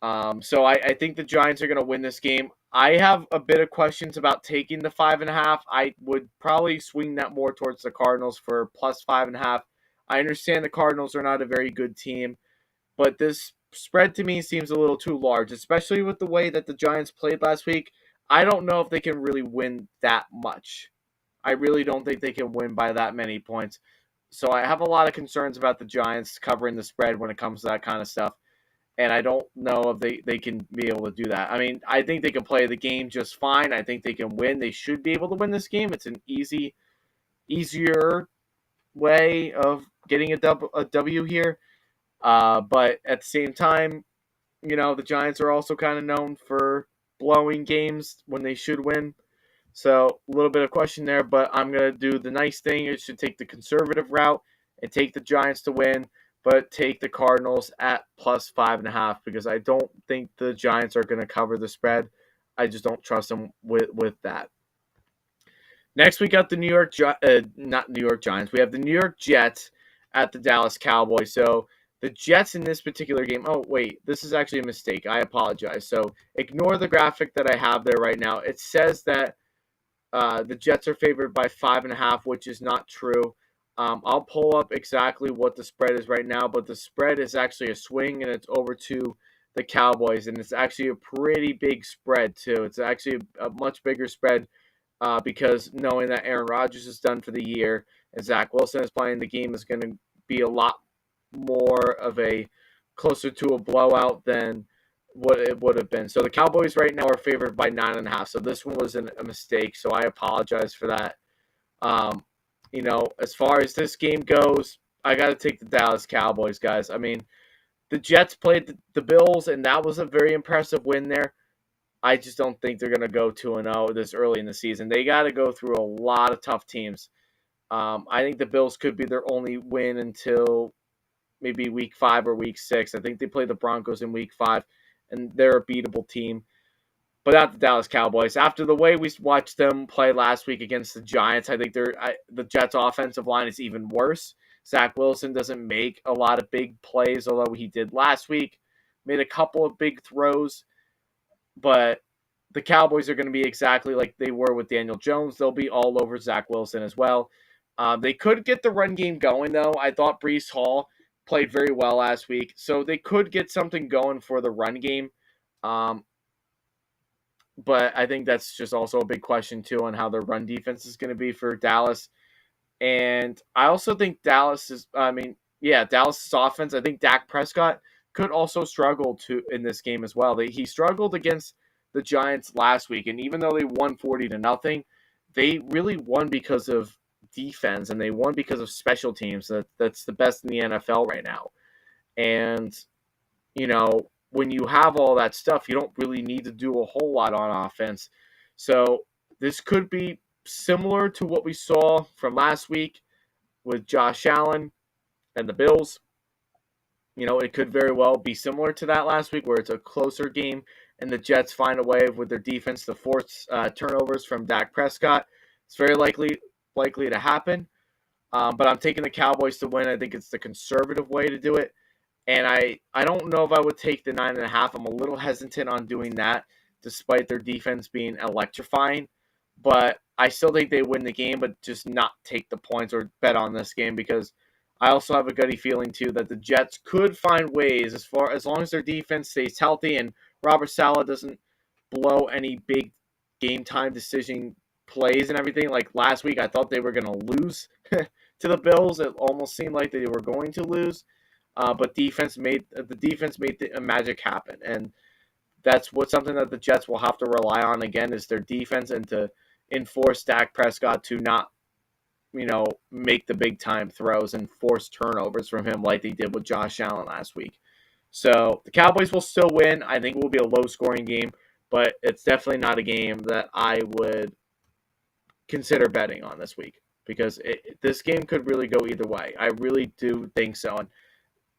So I think the Giants are going to win this game. I have a bit of questions about taking the 5.5. I would probably swing that more towards the Cardinals for plus 5.5. I understand the Cardinals are not a very good team, but this spread to me seems a little too large, especially with the way that the Giants played last week. I don't know if they can really win that much. I really don't think they can win by that many points. So I have a lot of concerns about the Giants covering the spread when it comes to that kind of stuff. And I don't know if they can be able to do that. I mean, I think they can play the game just fine. I think they can win. They should be able to win this game. It's an easier way of getting a W here. But at the same time, the Giants are also kind of known for blowing games when they should win. So a little bit of question there, but I'm going to do the nice thing. It should take the conservative route and take the Giants to win, but take the Cardinals at plus 5.5 because I don't think the Giants are going to cover the spread. I just don't trust them with that. Next, we got the not New York Giants. We have the New York Jets at the Dallas Cowboys. So the Jets in this particular game. Oh wait, this is actually a mistake. I apologize. So ignore the graphic that I have there right now. It says that the Jets are favored by 5.5, which is not true. I'll pull up exactly what the spread is right now, but the spread is actually a swing, and it's over to the Cowboys, and it's actually a pretty big spread too. It's actually a much bigger spread because knowing that Aaron Rodgers is done for the year and Zach Wilson is playing, the game is going to be a lot more of a closer to a blowout than what it would have been. So the Cowboys right now are favored by 9.5. So this one was a mistake. So I apologize for that. As far as this game goes, I got to take the Dallas Cowboys, guys. I mean, the Jets played the Bills, and that was a very impressive win there. I just don't think they're going to go 2-0 this early in the season. They got to go through a lot of tough teams. I think the Bills could be their only win until maybe week 5 or week 6. I think they play the Broncos in week 5, and they're a beatable team. But not the Dallas Cowboys. After the way we watched them play last week against the Giants, I think the Jets' offensive line is even worse. Zach Wilson doesn't make a lot of big plays, although he did last week. Made a couple of big throws. But the Cowboys are going to be exactly like they were with Daniel Jones. They'll be all over Zach Wilson as well. They could get the run game going, though. I thought Breece Hall played very well last week, so they could get something going for the run game. But I think that's just also a big question, too, on how their run defense is going to be for Dallas. And I also think Dallas's offense, I think Dak Prescott could also struggle in this game as well. He struggled against the Giants last week, and even though they won 40-0, they really won because of defense, and they won because of special teams. That's the best in the NFL right now. And, when you have all that stuff, you don't really need to do a whole lot on offense. So this could be similar to what we saw from last week with Josh Allen and the Bills. It could very well be similar to that last week where it's a closer game and the Jets find a way with their defense to force turnovers from Dak Prescott. It's very likely to happen. But I'm taking the Cowboys to win. I think it's the conservative way to do it. And I don't know if I would take the 9.5. I'm a little hesitant on doing that, despite their defense being electrifying. But I still think they win the game, but just not take the points or bet on this game because I also have a gutty feeling too that the Jets could find ways as long as their defense stays healthy and Robert Saleh doesn't blow any big game time decision plays and everything. Like last week, I thought they were going to lose to the Bills. It almost seemed like they were going to lose. But the defense made the magic happen, and that's something that the Jets will have to rely on again is their defense and to enforce Dak Prescott to not, make the big time throws and force turnovers from him like they did with Josh Allen last week. So the Cowboys will still win. I think it will be a low scoring game, but it's definitely not a game that I would consider betting on this week because this game could really go either way. I really do think so. And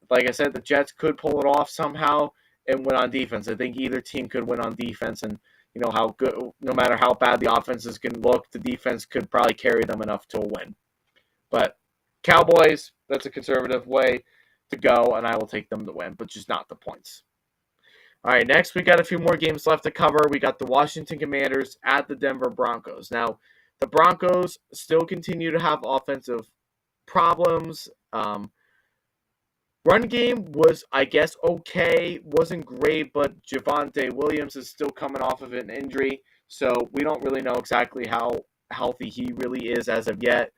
like I said, the Jets could pull it off somehow and win on defense. I think either team could win on defense, and how good, no matter how bad the offenses can look, the defense could probably carry them enough to win. But Cowboys, that's a conservative way to go, and I will take them to win, but just not the points. All right, next we got a few more games left to cover. We got the Washington Commanders at the Denver Broncos. Now, the Broncos still continue to have offensive problems. Run game was, I guess, okay. Wasn't great, but Javonte Williams is still coming off of an injury, so we don't really know exactly how healthy he really is as of yet.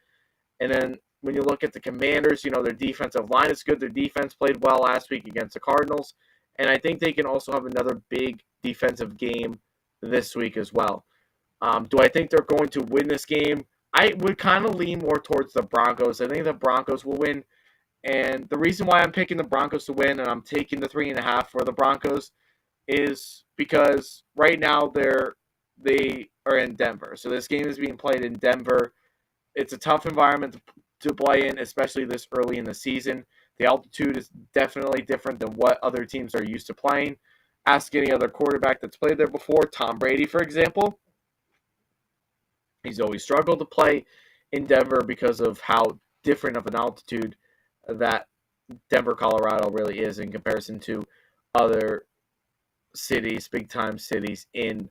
And then when you look at the Commanders, their defensive line is good. Their defense played well last week against the Cardinals, And I think they can also have another big defensive game this week as well. Do I think they're going to win this game? I would kind of lean more towards the Broncos. I think the Broncos will win. And the reason why I'm picking the Broncos to win and I'm taking the 3.5 for the Broncos is because right now they are in Denver. So this game is being played in Denver. It's a tough environment to play in, especially this early in the season. The altitude is definitely different than what other teams are used to playing. Ask any other quarterback that's played there before, Tom Brady, for example. He's always struggled to play in Denver because of how different of an altitude that Denver, Colorado really is in comparison to other cities, big time cities in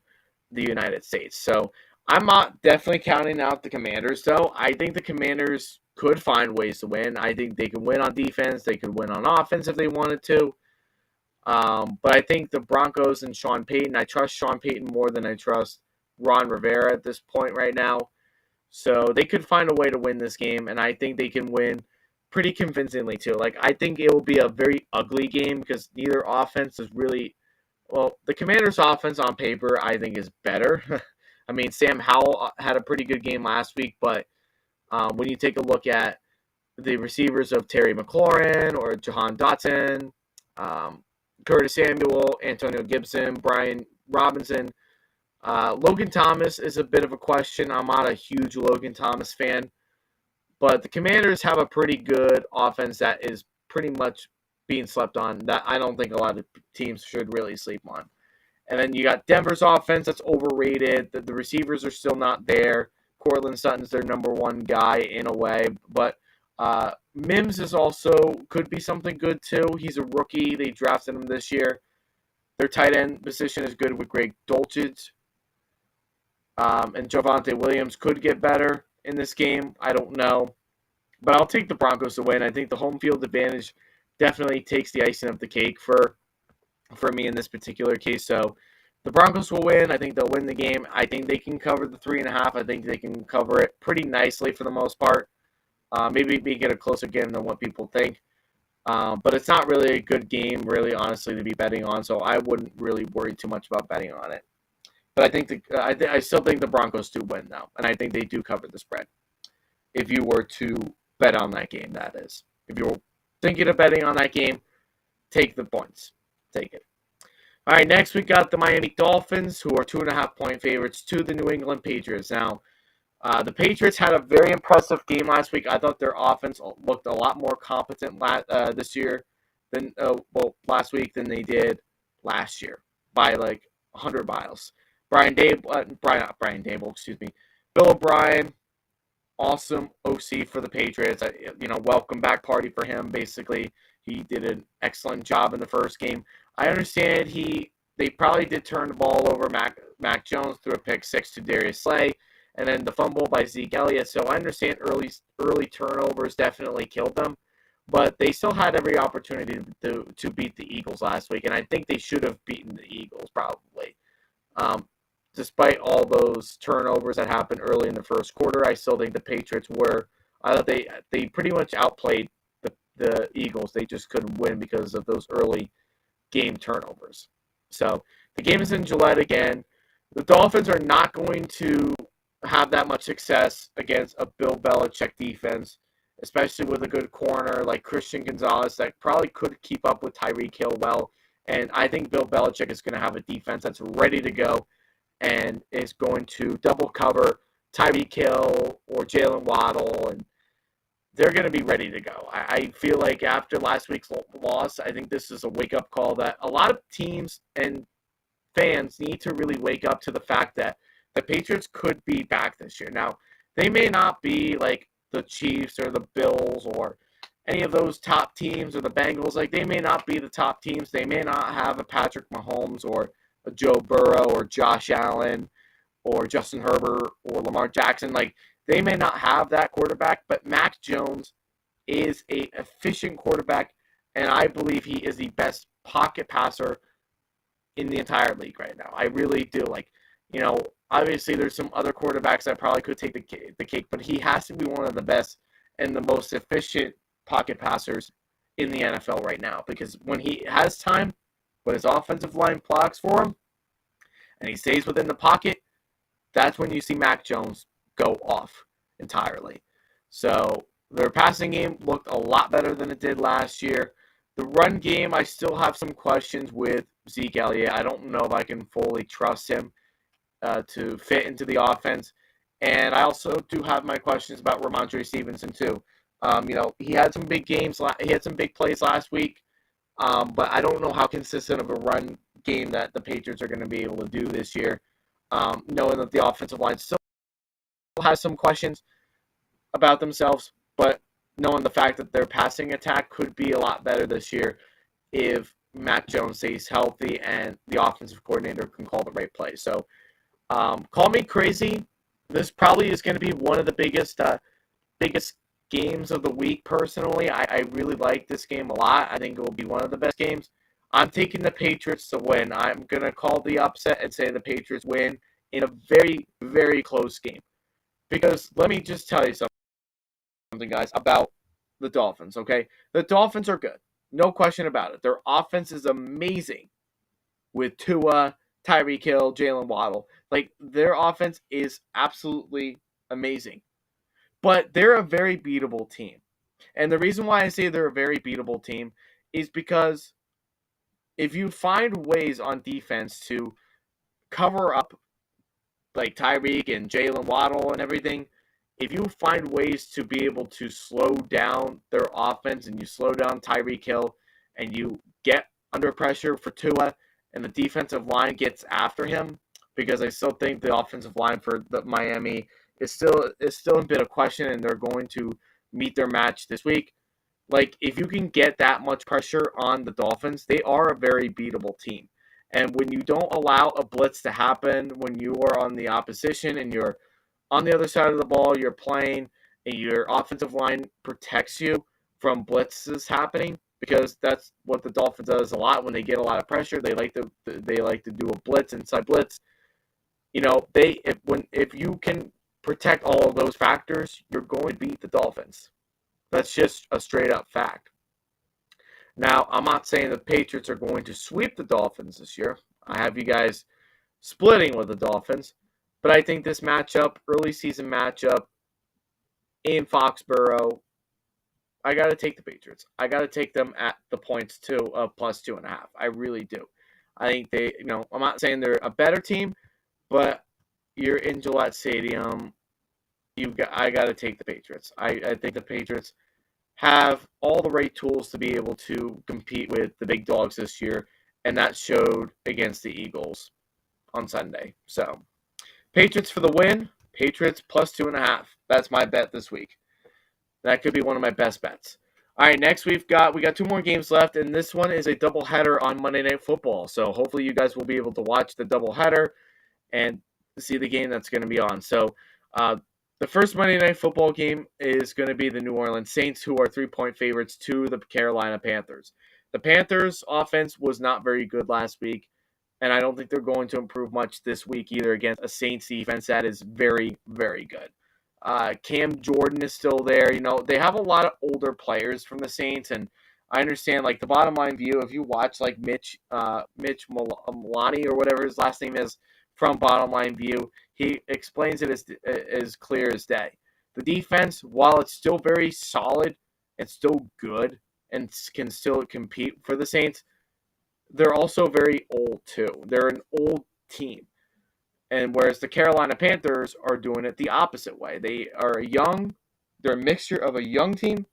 the United States. So I'm not definitely counting out the Commanders, though. I think the Commanders could find ways to win. I think they could win on defense. They could win on offense if they wanted to. But I think the Broncos and Sean Payton, I trust Sean Payton more than I trust Ron Rivera at this point right now. So they could find a way to win this game, and I think they can win pretty convincingly too. Like, I think it will be a very ugly game because neither offense is really, well, the Commanders' offense on paper I think is better. I mean, Sam Howell had a pretty good game last week, but when you take a look at the receivers of Terry McLaurin or Jahan Dotson, um, Curtis Samuel, Antonio Gibson, Brian Robinson, Logan Thomas is a bit of a question. I'm not a huge Logan Thomas fan, but the Commanders have a pretty good offense that is pretty much being slept on that I don't think a lot of teams should really sleep on. And then you got Denver's offense that's overrated. The receivers are still not there. Cortland Sutton's their number one guy in a way, but Mims is also could be something good too. He's a rookie. They drafted him this year. Their tight end position is good with Greg Dulcich. And Javonte Williams could get better in this game. I don't know. But I'll take the Broncos to win. I think the home field advantage definitely takes the icing of the cake for me in this particular case. So the Broncos will win. I think they'll win the game. I think they can cover the 3.5. I think they can cover it pretty nicely for the most part. Maybe make it a closer game than what people think. But it's not really a good game, really, honestly, to be betting on. So I wouldn't really worry too much about betting on it. But I think I still think the Broncos do win, though. And I think they do cover the spread. If you were to bet on that game, that is. If you're thinking of betting on that game, take the points. Take it. All right, next we got the Miami Dolphins, who are 2.5-point favorites to the New England Patriots. Now, the Patriots had a very impressive game last week. I thought their offense looked a lot more competent this year last week than they did last year by like 100 miles. Brian Dable, excuse me. Bill O'Brien, awesome OC for the Patriots. Welcome back party for him. Basically, he did an excellent job in the first game. I understand they probably did turn the ball over. Mac Jones threw a pick six to Darius Slay, and then the fumble by Zeke Elliott. So I understand early turnovers definitely killed them, but they still had every opportunity to beat the Eagles last week, and I think they should have beaten the Eagles probably. Despite all those turnovers that happened early in the first quarter, I still think the Patriots were. I thought they pretty much outplayed the Eagles. They just couldn't win because of those early game turnovers. So the game is in Gillette again. The Dolphins are not going to have that much success against a Bill Belichick defense, especially with a good corner like Christian Gonzalez that probably could keep up with Tyreek Hill well. And I think Bill Belichick is going to have a defense that's ready to go and is going to double cover Tyreek Hill or Jalen Waddle, and they're going to be ready to go. I feel like after last week's loss, I think this is a wake-up call that a lot of teams and fans need to really wake up to the fact that the Patriots could be back this year. Now, they may not be like the Chiefs or the Bills or any of those top teams or the Bengals. Like, they may not be the top teams. They may not have a Patrick Mahomes or a Joe Burrow or Josh Allen or Justin Herbert or Lamar Jackson. Like, they may not have that quarterback, but Mac Jones is an efficient quarterback, and I believe he is the best pocket passer in the entire league right now. I really do. Obviously there's some other quarterbacks that probably could take the cake, but he has to be one of the best and the most efficient pocket passers in the NFL right now, because when he has time, When his offensive line blocks for him and he stays within the pocket, that's when you see Mac Jones go off entirely. So their passing game looked a lot better than it did last year. The run game, I still have some questions with Zeke Elliott. I don't know if I can fully trust him to fit into the offense. And I also do have my questions about Ramondre Stevenson too. He had some big games. He had some big plays last week. But I don't know how consistent of a run game that the Patriots are going to be able to do this year. Knowing that the offensive line still has some questions about themselves, but knowing the fact that their passing attack could be a lot better this year if Mac Jones stays healthy and the offensive coordinator can call the right play. So call me crazy. This probably is going to be one of the biggest games of the week. Personally, I really like this game a lot. I think it will be one of the best games. I'm taking the Patriots to win. I'm going to call the upset and say the Patriots win in a very, very close game. Because let me just tell you something, guys, about the Dolphins, okay? The Dolphins are good. No question about it. Their offense is amazing with Tua, Tyreek Hill, Jalen Waddle. Like, their offense is absolutely amazing. But they're a very beatable team. And the reason why I say they're a very beatable team is because if you find ways on defense to cover up like Tyreek and Jalen Waddle and everything, if you find ways to be able to slow down their offense and you slow down Tyreek Hill and you get under pressure for Tua and the defensive line gets after him, because I still think the offensive line for the Miami is still a bit of question, and they're going to meet their match this week. Like, if you can get that much pressure on the Dolphins, they are a very beatable team. And when you don't allow a blitz to happen, when you are on the opposition and you're on the other side of the ball, you're playing, and your offensive line protects you from blitzes happening, because that's what the Dolphins does a lot when they get a lot of pressure. They like to do a blitz, inside blitz. If you can protect all of those factors, you're going to beat the Dolphins. That's just a straight up fact. Now, I'm not saying the Patriots are going to sweep the Dolphins this year. I have you guys splitting with the Dolphins. But I think this matchup, early season matchup in Foxborough, I got to take the Patriots. I got to take them at the points too of plus 2.5. I really do. I think I'm not saying they're a better team, but you're in Gillette Stadium. I got to take the Patriots. I think the Patriots have all the right tools to be able to compete with the big dogs this year, and that showed against the Eagles on Sunday. So, Patriots for the win. Patriots plus 2.5. That's my bet this week. That could be one of my best bets. All right, next we got 2 more games left, and this one is a doubleheader on Monday Night Football. So hopefully you guys will be able to watch the doubleheader and see the game that's going to be on. So the first Monday Night Football game is going to be the New Orleans Saints, who are 3-point favorites to the Carolina Panthers. The Panthers' offense was not very good last week, and I don't think they're going to improve much this week either against a Saints defense that is very, very good. Cam Jordan is still there. They have a lot of older players from the Saints, and I understand, like, the bottom line view, if you watch, like, Mitch Milani or whatever his last name is from Bottom Line View, he explains it as clear as day. The defense, while it's still very solid, it's still good, and can still compete for the Saints, they're also very old, too. They're an old team. And whereas the Carolina Panthers are doing it the opposite way. They're a mixture of a young team,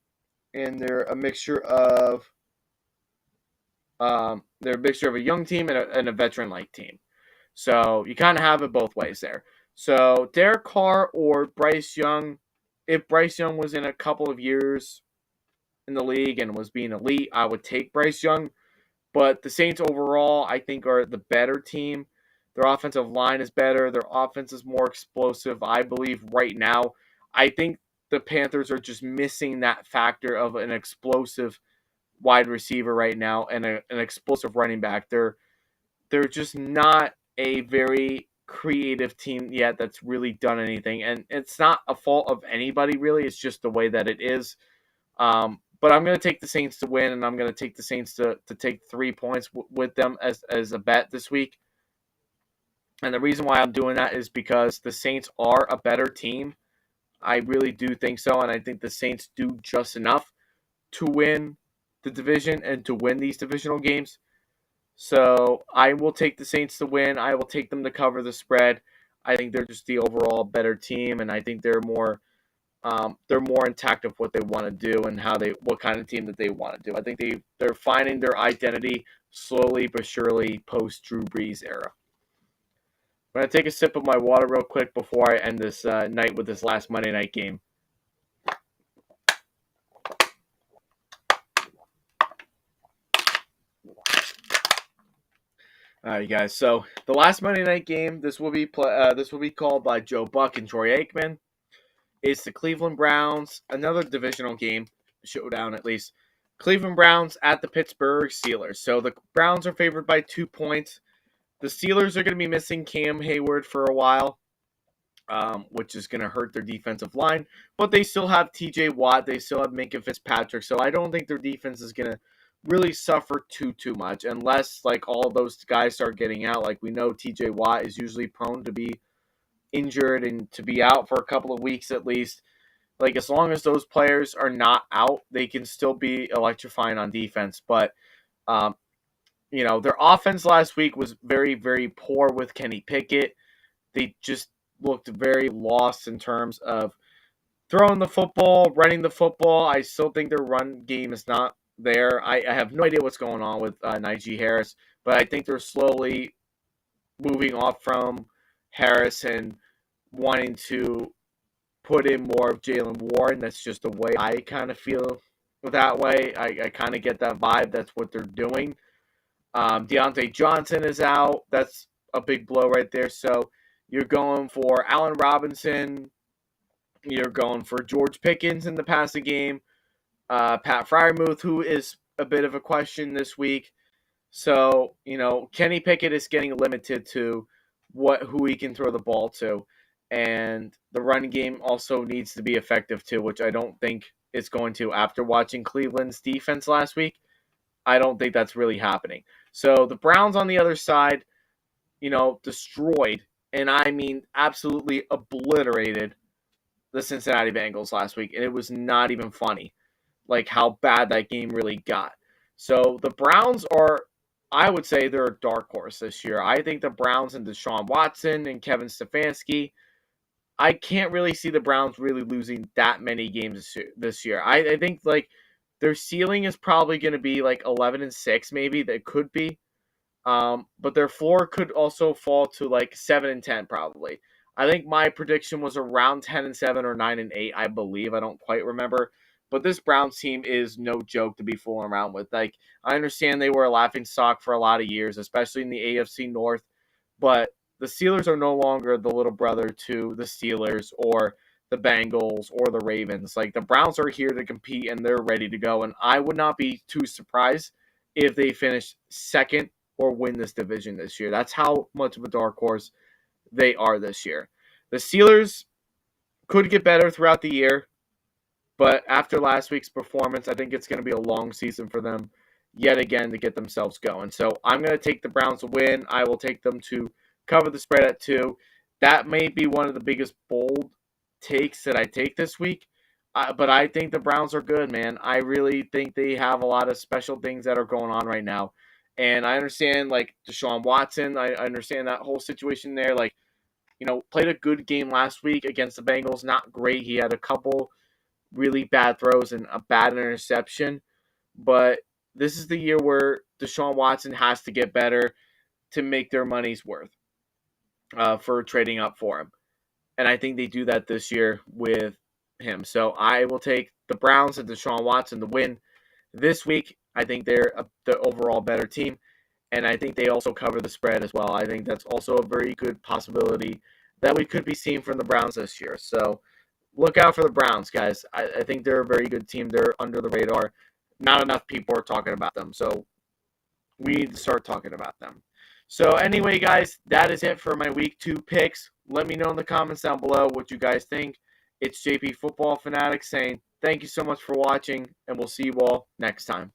and they're a mixture of a young team and a veteran-like team. So you kind of have it both ways there. So Derek Carr or Bryce Young, if Bryce Young was in a couple of years in the league and was being elite, I would take Bryce Young. But the Saints overall, I think, are the better team. Their offensive line is better. Their offense is more explosive, I believe, right now. I think the Panthers are just missing that factor of an explosive wide receiver right now and an explosive running back. They're just not a very creative team yet that's really done anything. And it's not a fault of anybody, really. It's just the way that it is. But I'm going to take the Saints to win, and I'm going to take the Saints to take 3 points with them as a bet this week. And the reason why I'm doing that is because the Saints are a better team. I really do think so, and I think the Saints do just enough to win the division and to win these divisional games. So I will take the Saints to win. I will take them to cover the spread. I think they're just the overall better team, and I think they're more intact of what they want to do and what kind of team that they want to do. I think they're finding their identity slowly but surely post Drew Brees era. I'm going to take a sip of my water real quick before I end this night with this last Monday night game. All right, guys. So the last Monday night game, this will be called by Joe Buck and Troy Aikman. It's the Cleveland Browns, another divisional game, showdown at least. Cleveland Browns at the Pittsburgh Steelers. So the Browns are favored by 2 points. The Steelers are going to be missing Cam Hayward for a while, which is going to hurt their defensive line. But they still have T.J. Watt. They still have Minkah Fitzpatrick. So I don't think their defense is going to really suffer too much unless like all those guys start getting out. Like we know T.J. Watt is usually prone to be injured and to be out for a couple of weeks at least. Like as long as those players are not out, they can still be electrifying on defense. But their offense last week was very, very poor with Kenny Pickett. They just looked very lost in terms of throwing the football, running the football. I still think their run game is not there. I have no idea what's going on with Najee Harris, but I think they're slowly moving off from Harris and wanting to put in more of Jalen Warren. That's just the way I kind of feel that way. I kind of get that vibe. That's what they're doing. Deontay Johnson is out. That's a big blow right there. So you're going for Allen Robinson. You're going for George Pickens in the passing game. Pat Freiermuth, who is a bit of a question this week. So, Kenny Pickett is getting limited to who he can throw the ball to. And the run game also needs to be effective too, which I don't think it's going to after watching Cleveland's defense last week. I don't think that's really happening. So the Browns on the other side, destroyed, and I mean absolutely obliterated the Cincinnati Bengals last week. And it was not even funny, like how bad that game really got. So the Browns are, I would say they're a dark horse this year. I think the Browns and Deshaun Watson and Kevin Stefanski, I can't really see the Browns really losing that many games this year. I think like their ceiling is probably going to be like 11-6, maybe. That could be, but their floor could also fall to like 7-10, probably. I think my prediction was around 10-7 or 9-8. I believe. I don't quite remember, but this Browns team is no joke to be fooling around with. Like I understand they were a laughing stock for a lot of years, especially in the AFC North, but the Steelers are no longer the little brother to the Steelers or the Bengals or the Ravens. Like the Browns are here to compete and they're ready to go. And I would not be too surprised if they finish second or win this division this year. That's how much of a dark horse they are this year. The Steelers could get better throughout the year, but after last week's performance, I think it's going to be a long season for them yet again to get themselves going. So I'm going to take the Browns to win. I will take them to cover the spread at 2. That may be one of the biggest bold takes that I take this week. But I think the Browns are good, man. I really think they have a lot of special things that are going on right now. And I understand, like, Deshaun Watson. I understand that whole situation there. Like, played a good game last week against the Bengals. Not great. He had a couple really bad throws and a bad interception. But this is the year where Deshaun Watson has to get better to make their money's worth for trading up for him. And I think they do that this year with him. So I will take the Browns and Deshaun Watson to win this week. I think they're the overall better team. And I think they also cover the spread as well. I think that's also a very good possibility that we could be seeing from the Browns this year. So look out for the Browns, guys. I think they're a very good team. They're under the radar. Not enough people are talking about them. So we need to start talking about them. So anyway, guys, that is it for my week 2 picks. Let me know in the comments down below what you guys think. It's JP Football Fanatics saying Thank you so much for watching, and we'll see you all next time.